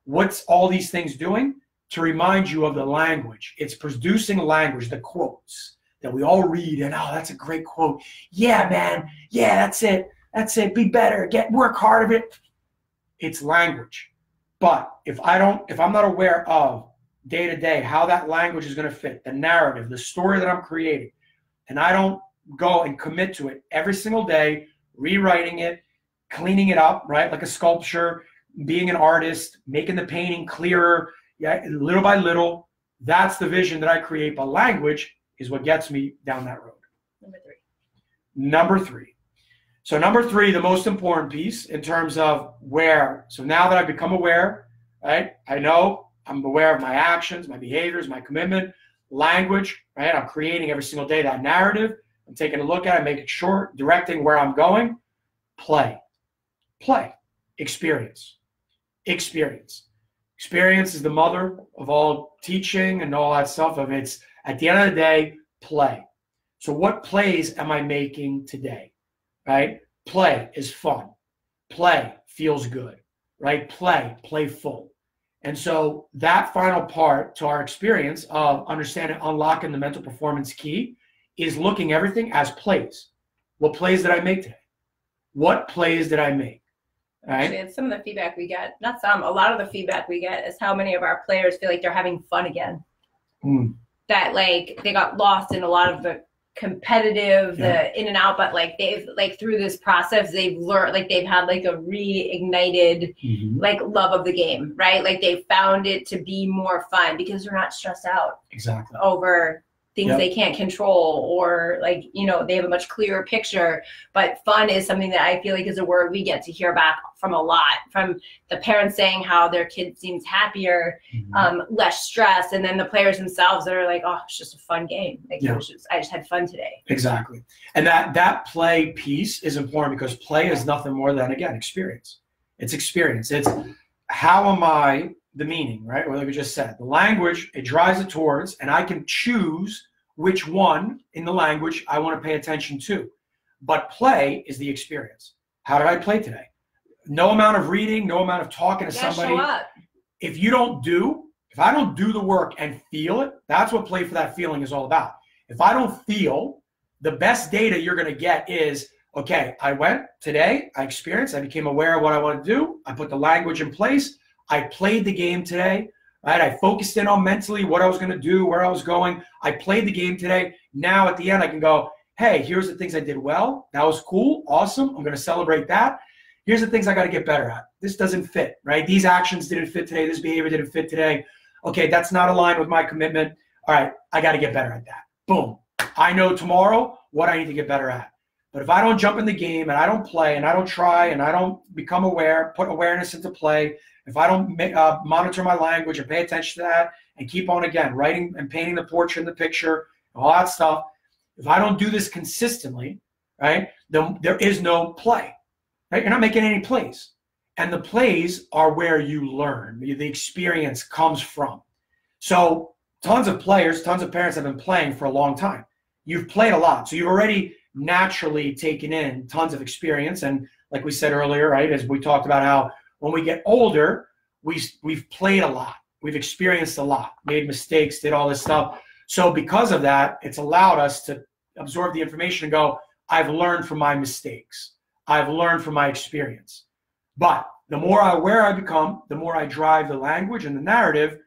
What's all these things doing? To remind you of the language. It's producing language, the quotes that we all read, and oh, that's a great quote. Yeah, man. Yeah, that's it. That's it. Be better. Work hard of it. It's language. But if I'm not aware of day to day how that language is going to fit, the narrative, the story that I'm creating, and I don't go and commit to it every single day, rewriting it, cleaning it up, right? Like a sculpture, being an artist, making the painting clearer, yeah, little by little. That's the vision that I create. But language is what gets me down that road. Number three. So number three, the most important piece in terms of where. So now that I've become aware, right? I know I'm aware of my actions, my behaviors, my commitment, language, right? I'm creating every single day that narrative. I'm taking a look at it, making sure, directing where I'm going. Play. Experience. Experience is the mother of all teaching and all that stuff. It's at the end of the day, play. So what plays am I making today, right? Play is fun. Play feels good, right? Play full. And so that final part to our experience of understanding, unlocking the mental performance key is looking everything as plays. What plays did I make today? What plays did I make? Right? Actually, it's some of the feedback we get. Not some. A lot of the feedback we get is how many of our players feel like they're having fun again. that like they got lost in a lot of the competitive, the in and out, but like they've like through this process they've learned, like they've had like a reignited like love of the game, right? Like they found it to be more fun because they're not stressed out over things they can't control, or like, you know, they have a much clearer picture. But fun is something that I feel like is a word we get to hear back from a lot, from the parents saying how their kid seems happier, less stress, and then the players themselves that are like, oh, it's just a fun game. Like it was just, I just had fun today. Exactly. And that play piece is important, because play is nothing more than, again, experience. It's experience. It's how am I, the meaning, right? Or like we just said, the language, it drives it towards, and I can choose which one in the language I want to pay attention to. But play is the experience. How did I play today? No amount of reading, no amount of talking to somebody. Show up. If I don't do the work and feel it, that's what play for that feeling is all about. If I don't feel, the best data you're going to get is, okay, I went today, I experienced, I became aware of what I want to do, I put the language in place, I played the game today, right? I focused in on mentally what I was going to do, where I was going. I played the game today. Now at the end, I can go, hey, here's the things I did well. That was cool. Awesome. I'm going to celebrate that. Here's the things I got to get better at. This doesn't fit, right? These actions didn't fit today. This behavior didn't fit today. Okay, that's not aligned with my commitment. All right, I got to get better at that. Boom. I know tomorrow what I need to get better at. But if I don't jump in the game and I don't play and I don't try and I don't become aware, put awareness into play, if I don't monitor my language and pay attention to that and keep on, again, writing and painting the portrait and the picture, all that stuff, if I don't do this consistently, right, then there is no play. Right? You're not making any plays. And the plays are where you learn. The experience comes from. So tons of players, tons of parents have been playing for a long time. You've played a lot. So you've already naturally taken in tons of experience. And like we said earlier, right, as we talked about how when we get older, we've played a lot. We've experienced a lot, made mistakes, did all this stuff. So because of that, it's allowed us to absorb the information and go, I've learned from my mistakes. I've learned from my experience. But the more aware I become, the more I drive the language and the narrative,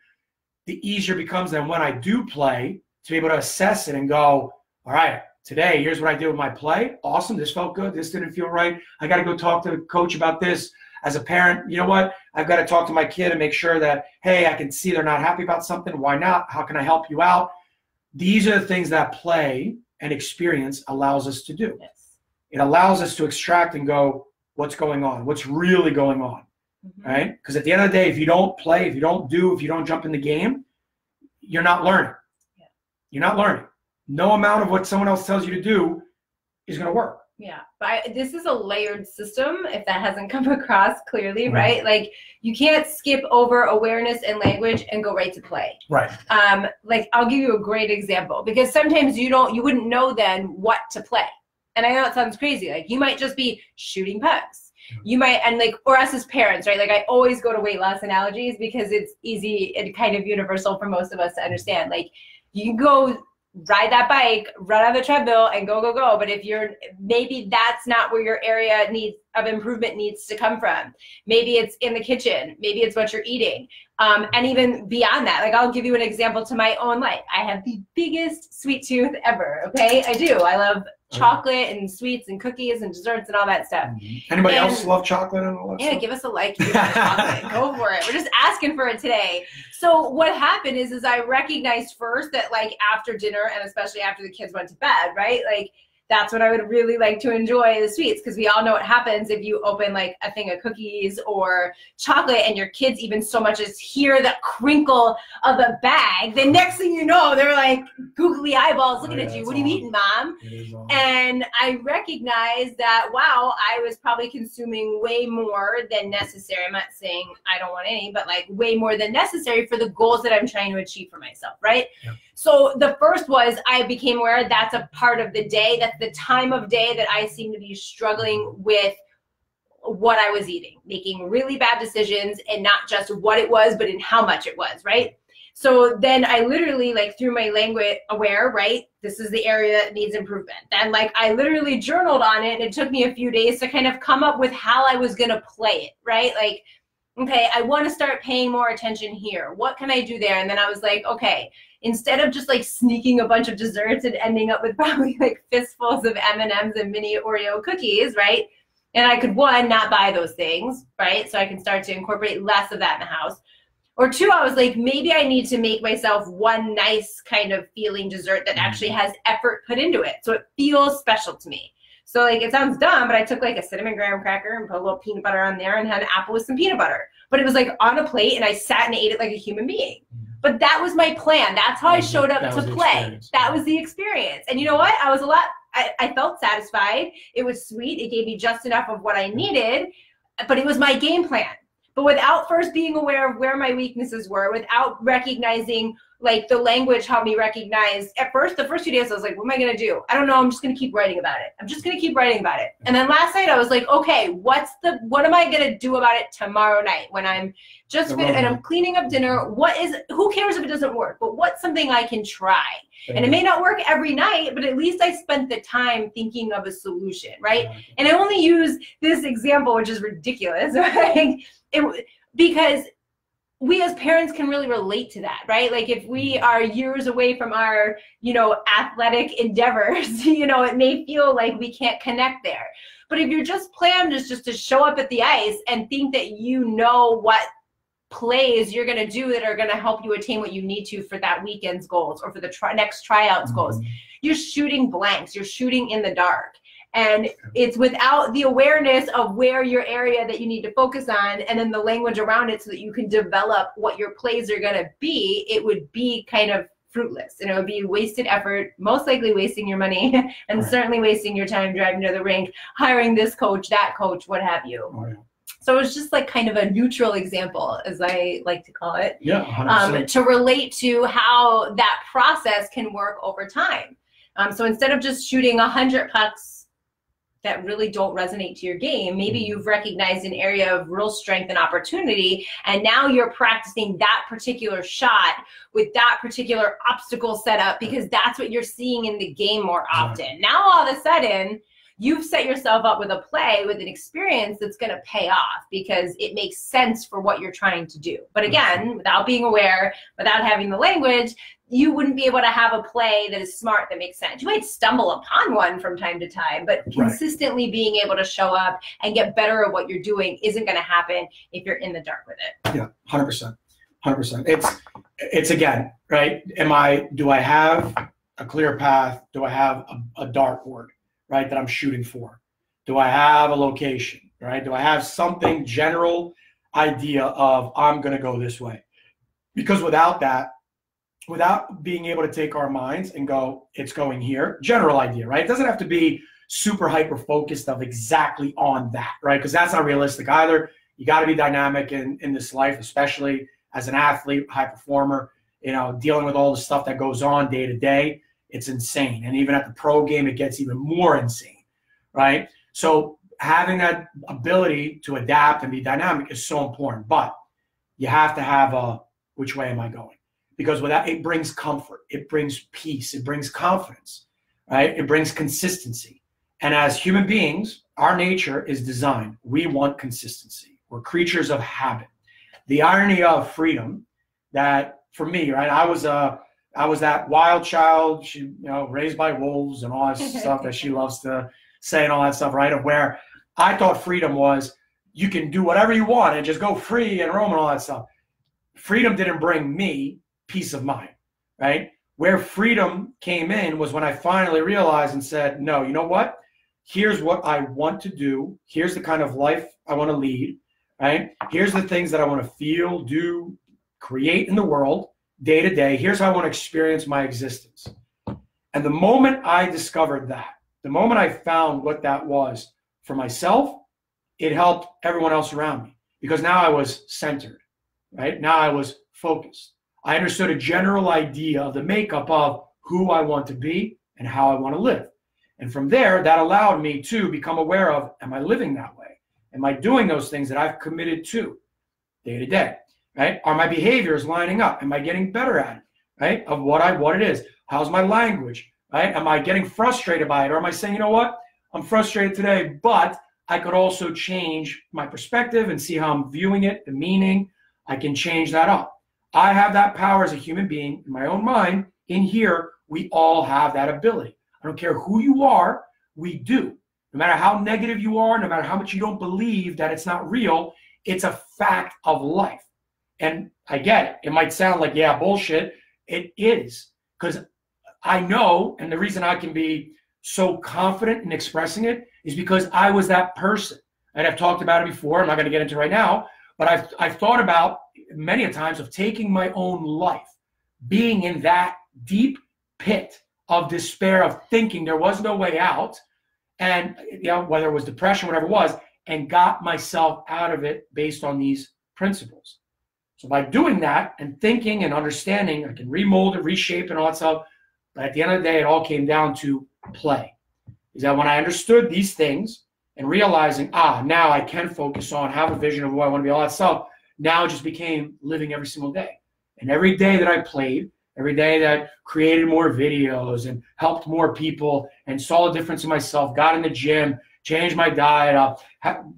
the easier it becomes then when I do play to be able to assess it and go, all right, today, here's what I did with my play. Awesome. This felt good. This didn't feel right. I got to go talk to the coach about this. As a parent, you know what? I've got to talk to my kid and make sure that, hey, I can see they're not happy about something. Why not? How can I help you out? These are the things that play and experience allows us to do. Yes. It allows us to extract and go, what's going on? What's really going on? Right? Because at the end of the day, if you don't play, if you don't do, if you don't jump in the game, you're not learning. Yeah. You're not learning. No amount of what someone else tells you to do is going to work. Yeah, but this is a layered system, if that hasn't come across clearly, right? Like you can't skip over awareness and language and go right to play. Right. Like I'll give you a great example, because sometimes you wouldn't know then what to play. And I know it sounds crazy. Like you might just be shooting pucks. You might, and like, or us as parents, right? Like I always go to weight loss analogies because it's easy and kind of universal for most of us to understand. Like you can go ride that bike, run on the treadmill and go. But if maybe that's not where your area of improvement needs to come from. Maybe it's in the kitchen. Maybe it's what you're eating. And even beyond that, like I'll give you an example to my own life. I have the biggest sweet tooth ever. Okay. I do. I love chocolate and sweets and cookies and desserts and all that stuff. Anybody else love chocolate and all that stuff? Give us a like. Give us chocolate. Go for it. We're just asking for it today. So what happened is I recognized first that like after dinner and especially after the kids went to bed, right? Like that's when I would really like to enjoy the sweets, because we all know what happens if you open like a thing of cookies or chocolate and your kids even so much as hear the crinkle of the bag. The next thing you know, they're like googly eyeballs looking at you. What are you eating, Mom? And I recognized that, wow, I was probably consuming way more than necessary. I'm not saying I don't want any, but like way more than necessary for the goals that I'm trying to achieve for myself, right? Yep. So the first was I became aware that's a part of the day. That's the time of day that I seem to be struggling with what I was eating, making really bad decisions, and not just what it was, but in how much it was, right? So then I literally, like through my language aware, right? This is the area that needs improvement. Then like I literally journaled on it, and it took me a few days to kind of come up with how I was going to play it, right? Like okay, I want to start paying more attention here. What can I do there? And then I was like, okay, instead of just like sneaking a bunch of desserts and ending up with probably like fistfuls of M&Ms and mini Oreo cookies, right? And I could, one, not buy those things, right? So I can start to incorporate less of that in the house. Or two, I was like, maybe I need to make myself one nice kind of feeling dessert that actually has effort put into it. So it feels special to me. So like, it sounds dumb, but I took like a cinnamon graham cracker and put a little peanut butter on there and had an apple with some peanut butter. But it was like on a plate and I sat and ate it like a human being. But that was my plan. That's how I showed up to play. That was the experience. And you know what? I felt satisfied. It was sweet. It gave me just enough of what I needed, but it was my game plan. But without first being aware of where my weaknesses were, without recognizing, like, the language helped me recognize, at first, the first few days, I was like, what am I going to do? I don't know. I'm just going to keep writing about it. I'm just going to keep writing about it. And then last night I was like, okay, what am I going to do about it tomorrow night when I'm just and I'm cleaning up dinner? Who cares if it doesn't work, but what's something I can try? And it may not work every night, but at least I spent the time thinking of a solution, right? And I only use this example, which is ridiculous, right? Because we as parents can really relate to that, right? Like if we are years away from our, athletic endeavors, it may feel like we can't connect there. But if your just plan is just to show up at the ice and think that you know what plays you're going to do that are going to help you attain what you need to for that weekend's goals or for the next tryouts goals, you're shooting blanks, you're shooting in the dark. And it's without the awareness of where your area that you need to focus on and then the language around it so that you can develop what your plays are going to be, it would be kind of fruitless. And it would be wasted effort, most likely wasting your money and certainly wasting your time driving to the rink, hiring this coach, that coach, what have you. So it was just like kind of a neutral example, as I like to call it, to relate to how that process can work over time. So instead of just shooting 100 pucks that really don't resonate to your game, maybe you've recognized an area of real strength and opportunity, and now you're practicing that particular shot with that particular obstacle set up because that's what you're seeing in the game more often. Now all of a sudden, you've set yourself up with a play, with an experience that's going to pay off because it makes sense for what you're trying to do. But again, without being aware, without having the language, you wouldn't be able to have a play that is smart, that makes sense. You might stumble upon one from time to time, but consistently being able to show up and get better at what you're doing isn't going to happen if you're in the dark with it. Yeah, 100%. 100%. It's again, right? Do I have a clear path? Do I have a dartboard, right, that I'm shooting for? Do I have a location, right? Do I have something general idea of I'm going to go this way? Because without that, without being able to take our minds and go, it's going here, general idea, right? It doesn't have to be super hyper focused of exactly on that, right? Because that's not realistic either. You got to be dynamic in this life, especially as an athlete, high performer, dealing with all the stuff that goes on day to day. It's insane. And even at the pro game, it gets even more insane, right? So having that ability to adapt and be dynamic is so important. But you have to have which way am I going? Because without it brings comfort, it brings peace, it brings confidence, right? It brings consistency. And as human beings, our nature is designed. We want consistency. We're creatures of habit. The irony of freedom that for me, right? I was that wild child, raised by wolves and all that stuff that she loves to say and all that stuff, right? Of where I thought freedom was you can do whatever you want and just go free and roam and all that stuff. Freedom didn't bring me peace of mind, right? Where freedom came in was when I finally realized and said, no, you know what? Here's what I want to do. Here's the kind of life I want to lead, right? Here's the things that I want to feel, do, create in the world day to day. Here's how I want to experience my existence. And the moment I discovered that, the moment I found what that was for myself, it helped everyone else around me because now I was centered, right? Now I was focused. I understood a general idea of the makeup of who I want to be and how I want to live. And from there, that allowed me to become aware of, am I living that way? Am I doing those things that I've committed to day to day, right? Are my behaviors lining up? Am I getting better at it, right? Of what it is? How's my language, right? Am I getting frustrated by it? Or am I saying, you know what? I'm frustrated today, but I could also change my perspective and see how I'm viewing it, the meaning. I can change that up. I have that power as a human being in my own mind. In here, we all have that ability. I don't care who you are, we do. No matter how negative you are, no matter how much you don't believe that it's not real, it's a fact of life. And I get it. It might sound like, yeah, bullshit. It is. Because I know, and the reason I can be so confident in expressing it is because I was that person. And I've talked about it before. I'm not going to get into it right now. But I've thought about many a times of taking my own life, being in that deep pit of despair, of thinking there was no way out, and whether it was depression, whatever it was, and got myself out of it based on these principles. So by doing that and thinking and understanding, I can remold it, reshape, and all that stuff. But at the end of the day, it all came down to play. Is that when I understood these things and realizing, now I can focus on, have a vision of who I want to be, all that stuff, now it just became living every single day. And every day that I played, every day that created more videos and helped more people and saw a difference in myself, got in the gym, changed my diet,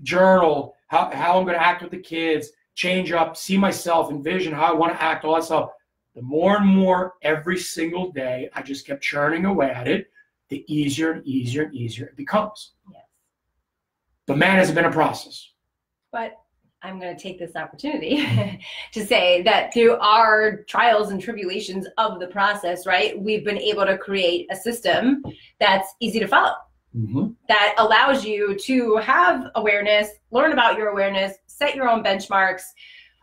journal, how I'm going to act with the kids, change up, see myself, envision how I want to act, all that stuff. The more and more every single day, I just kept churning away at it, the easier and easier and easier it becomes. Yes. But man, has it been a process. But I'm going to take this opportunity to say that through our trials and tribulations of the process, right, we've been able to create a system that's easy to follow, that allows you to have awareness, learn about your awareness, set your own benchmarks,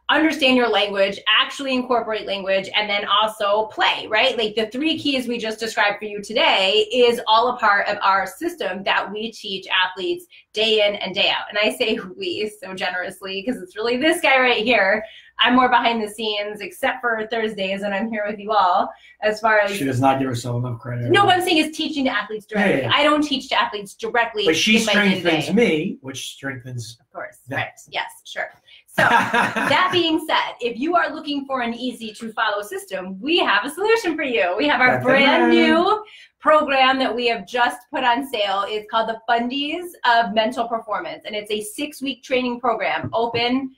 understand your language, actually incorporate language, and then also play, right? Like the 3 keys we just described for you today is all a part of our system that we teach athletes day in and day out. And I say we so generously because it's really this guy right here. I'm more behind the scenes, except for Thursdays when I'm here with you all. As far as she does not give herself enough credit. No, what I'm saying is teaching to athletes directly. I don't teach to athletes directly. But she strengthens me, which strengthens. Of course, right? Yes, sure. So that being said, if you are looking for an easy to follow system, we have a solution for you. We have our brand new program that we have just put on sale. It's called the Fundies of Mental Performance, and it's a 6-week training program, open.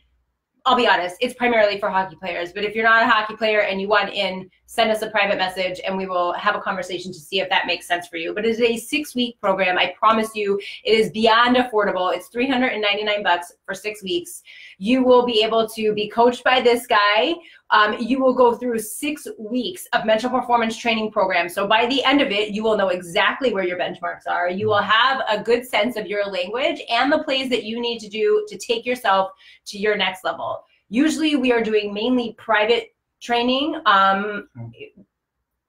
I'll be honest, it's primarily for hockey players, but if you're not a hockey player and you want in, send us a private message and we will have a conversation to see if that makes sense for you. But it is a 6-week program. I promise you, it is beyond affordable. It's $399 for 6 weeks. You will be able to be coached by this guy. You will go through 6 weeks of mental performance training program. So by the end of it, you will know exactly where your benchmarks are. You will have a good sense of your language and the plays that you need to do to take yourself to your next level. Usually we are doing mainly private training.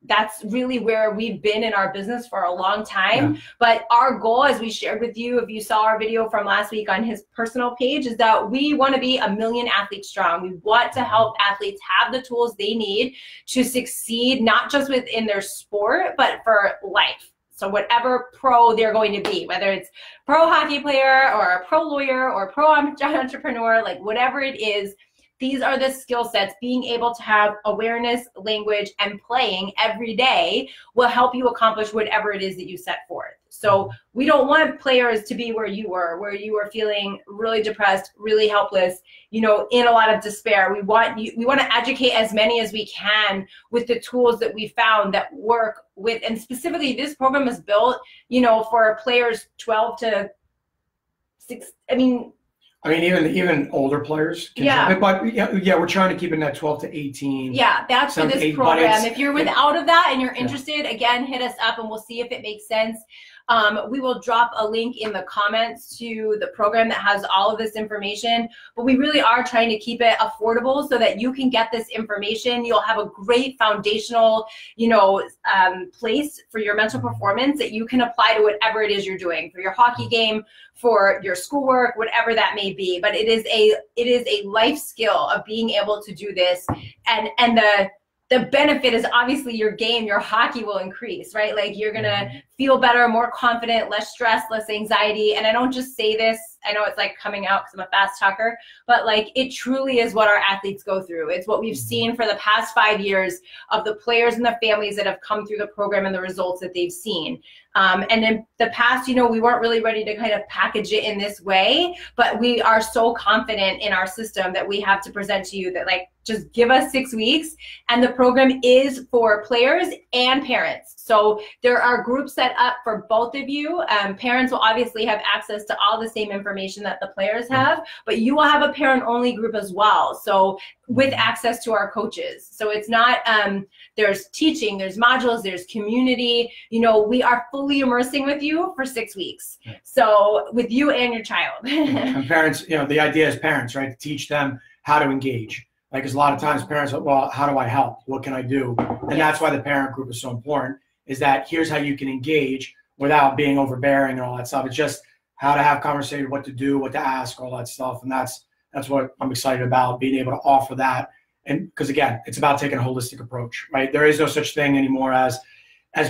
That's really where we've been in our business for a long time. Yeah. But our goal, as we shared with you, if you saw our video from last week on his personal page, is that we want to be 1 million athletes strong. We want to help athletes have the tools they need to succeed, not just within their sport, but for life. So whatever pro they're going to be, whether it's pro hockey player or a pro lawyer or pro entrepreneur, like whatever it is, these are the skill sets. Being able to have awareness, language, and playing every day will help you accomplish whatever it is that you set forth. So we don't want players to be where you were feeling really depressed, really helpless, in a lot of despair. We want to educate as many as we can with the tools that we found that work with, and specifically this program is built, for players 12 to 6. Even older players can jump it, but we're trying to keep it in that 12 to 18. Yeah, that's for this program. If you're without of that and you're interested, again, hit us up and we'll see if it makes sense. We will drop a link in the comments to the program that has all of this information, but we really are trying to keep it affordable so that you can get this information. You'll have a great foundational, place for your mental performance that you can apply to whatever it is you're doing, for your hockey game, for your schoolwork, whatever that may be. But it is a life skill of being able to do this, and the benefit is obviously your game, your hockey will increase, right? Like you're going to feel better, more confident, less stress, less anxiety. And I don't just say this, I know it's like coming out because I'm a fast talker, but like it truly is what our athletes go through. It's what we've seen for the past 5 years of the players and the families that have come through the program and the results that they've seen. And in the past, you know, we weren't really ready to kind of package it in this way, but we are so confident in our system that we have to present to you that like, just give us 6 weeks. And the program is for players and parents. So there are groups set up for both of you. Parents will obviously have access to all the same information that the players have, but you will have a parent-only group as well. So with access to our coaches. So it's not, there's teaching, there's modules, there's community. You know, we are fully immersing with you for 6 weeks. So with you and your child. And parents, you know, the idea is parents, right, to teach them how to engage. Like, because a lot of times parents are, well, how do I help? What can I do? And that's why the parent group is so important, is that here's how you can engage without being overbearing and all that stuff. It's just how to have conversation, what to do, what to ask, all that stuff. And that's what I'm excited about, being able to offer that. And because, again, it's about taking a holistic approach, right? There is no such thing anymore as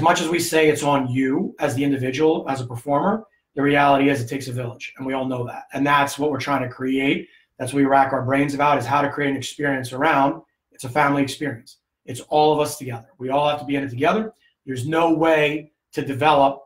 much as we say it's on you as the individual, as a performer, the reality is it takes a village. And we all know that. And that's what we're trying to create. That's what we rack our brains about, is how to create an experience around. It's a family experience. It's all of us together. We all have to be in it together. There's no way to develop,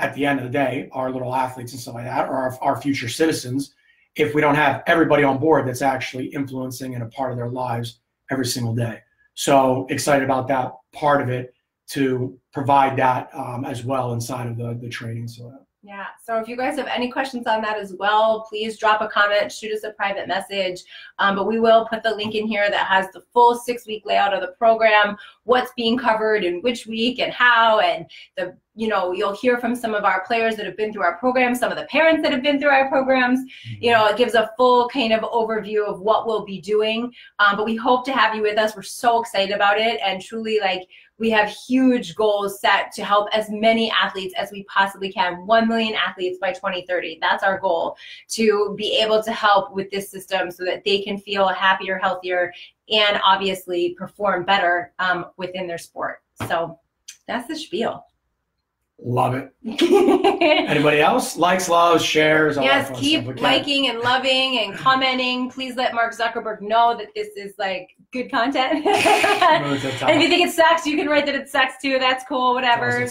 at the end of the day, our little athletes and stuff like that, or our future citizens, if we don't have everybody on board that's actually influencing and a part of their lives every single day. So excited about that part of it, to provide that as well inside of the training. So yeah, so if you guys have any questions on that as well, please drop a comment, shoot us a private message. But we will put the link in here that has the full 6-week layout of the program, what's being covered in which week and how, and you'll hear from some of our players that have been through our program, some of the parents that have been through our programs. You know, it gives a full kind of overview of what we'll be doing. But we hope to have you with us. We're so excited about it, and truly, like, we have huge goals set to help as many athletes as we possibly can. 1 million athletes by 2030. That's our goal, to be able to help with this system so that they can feel happier, healthier, and obviously perform better within their sport. So that's the spiel. Love it. Anybody else? Likes, loves, shares, all that fun keep stuff. liking and loving and commenting. Please let Mark Zuckerberg know that this is like good content. And if you think it sucks, you can write that it sucks too. That's cool, whatever.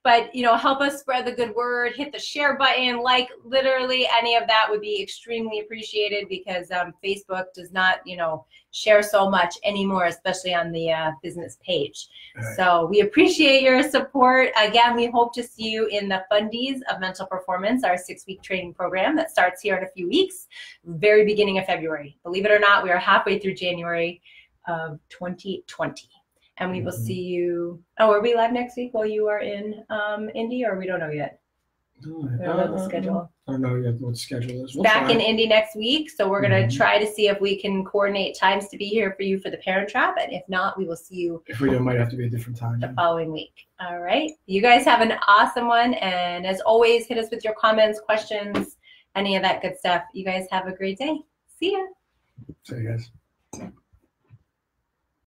But help us spread the good word. Hit the share button. Like, literally any of that would be extremely appreciated, because Facebook does not share so much anymore, especially on the business page. Right. So we appreciate your support. Again, we hope to see you in the Fundies of Mental Performance, our 6-week training program that starts here in a few weeks, very beginning of February. Believe it or not, we are halfway through January of 2020. And we will see you. Oh, are we live next week while you are in Indy, or we don't know yet? We don't know the schedule. I don't know yet what the schedule is. Back in Indy next week, so we're going to try to see if we can coordinate times to be here for you for the Parent Trap, and if not, we will see you. If we do, it might have to be a different time. The following week. All right. You guys have an awesome one, and as always, hit us with your comments, questions, any of that good stuff. You guys have a great day. See ya. See you guys.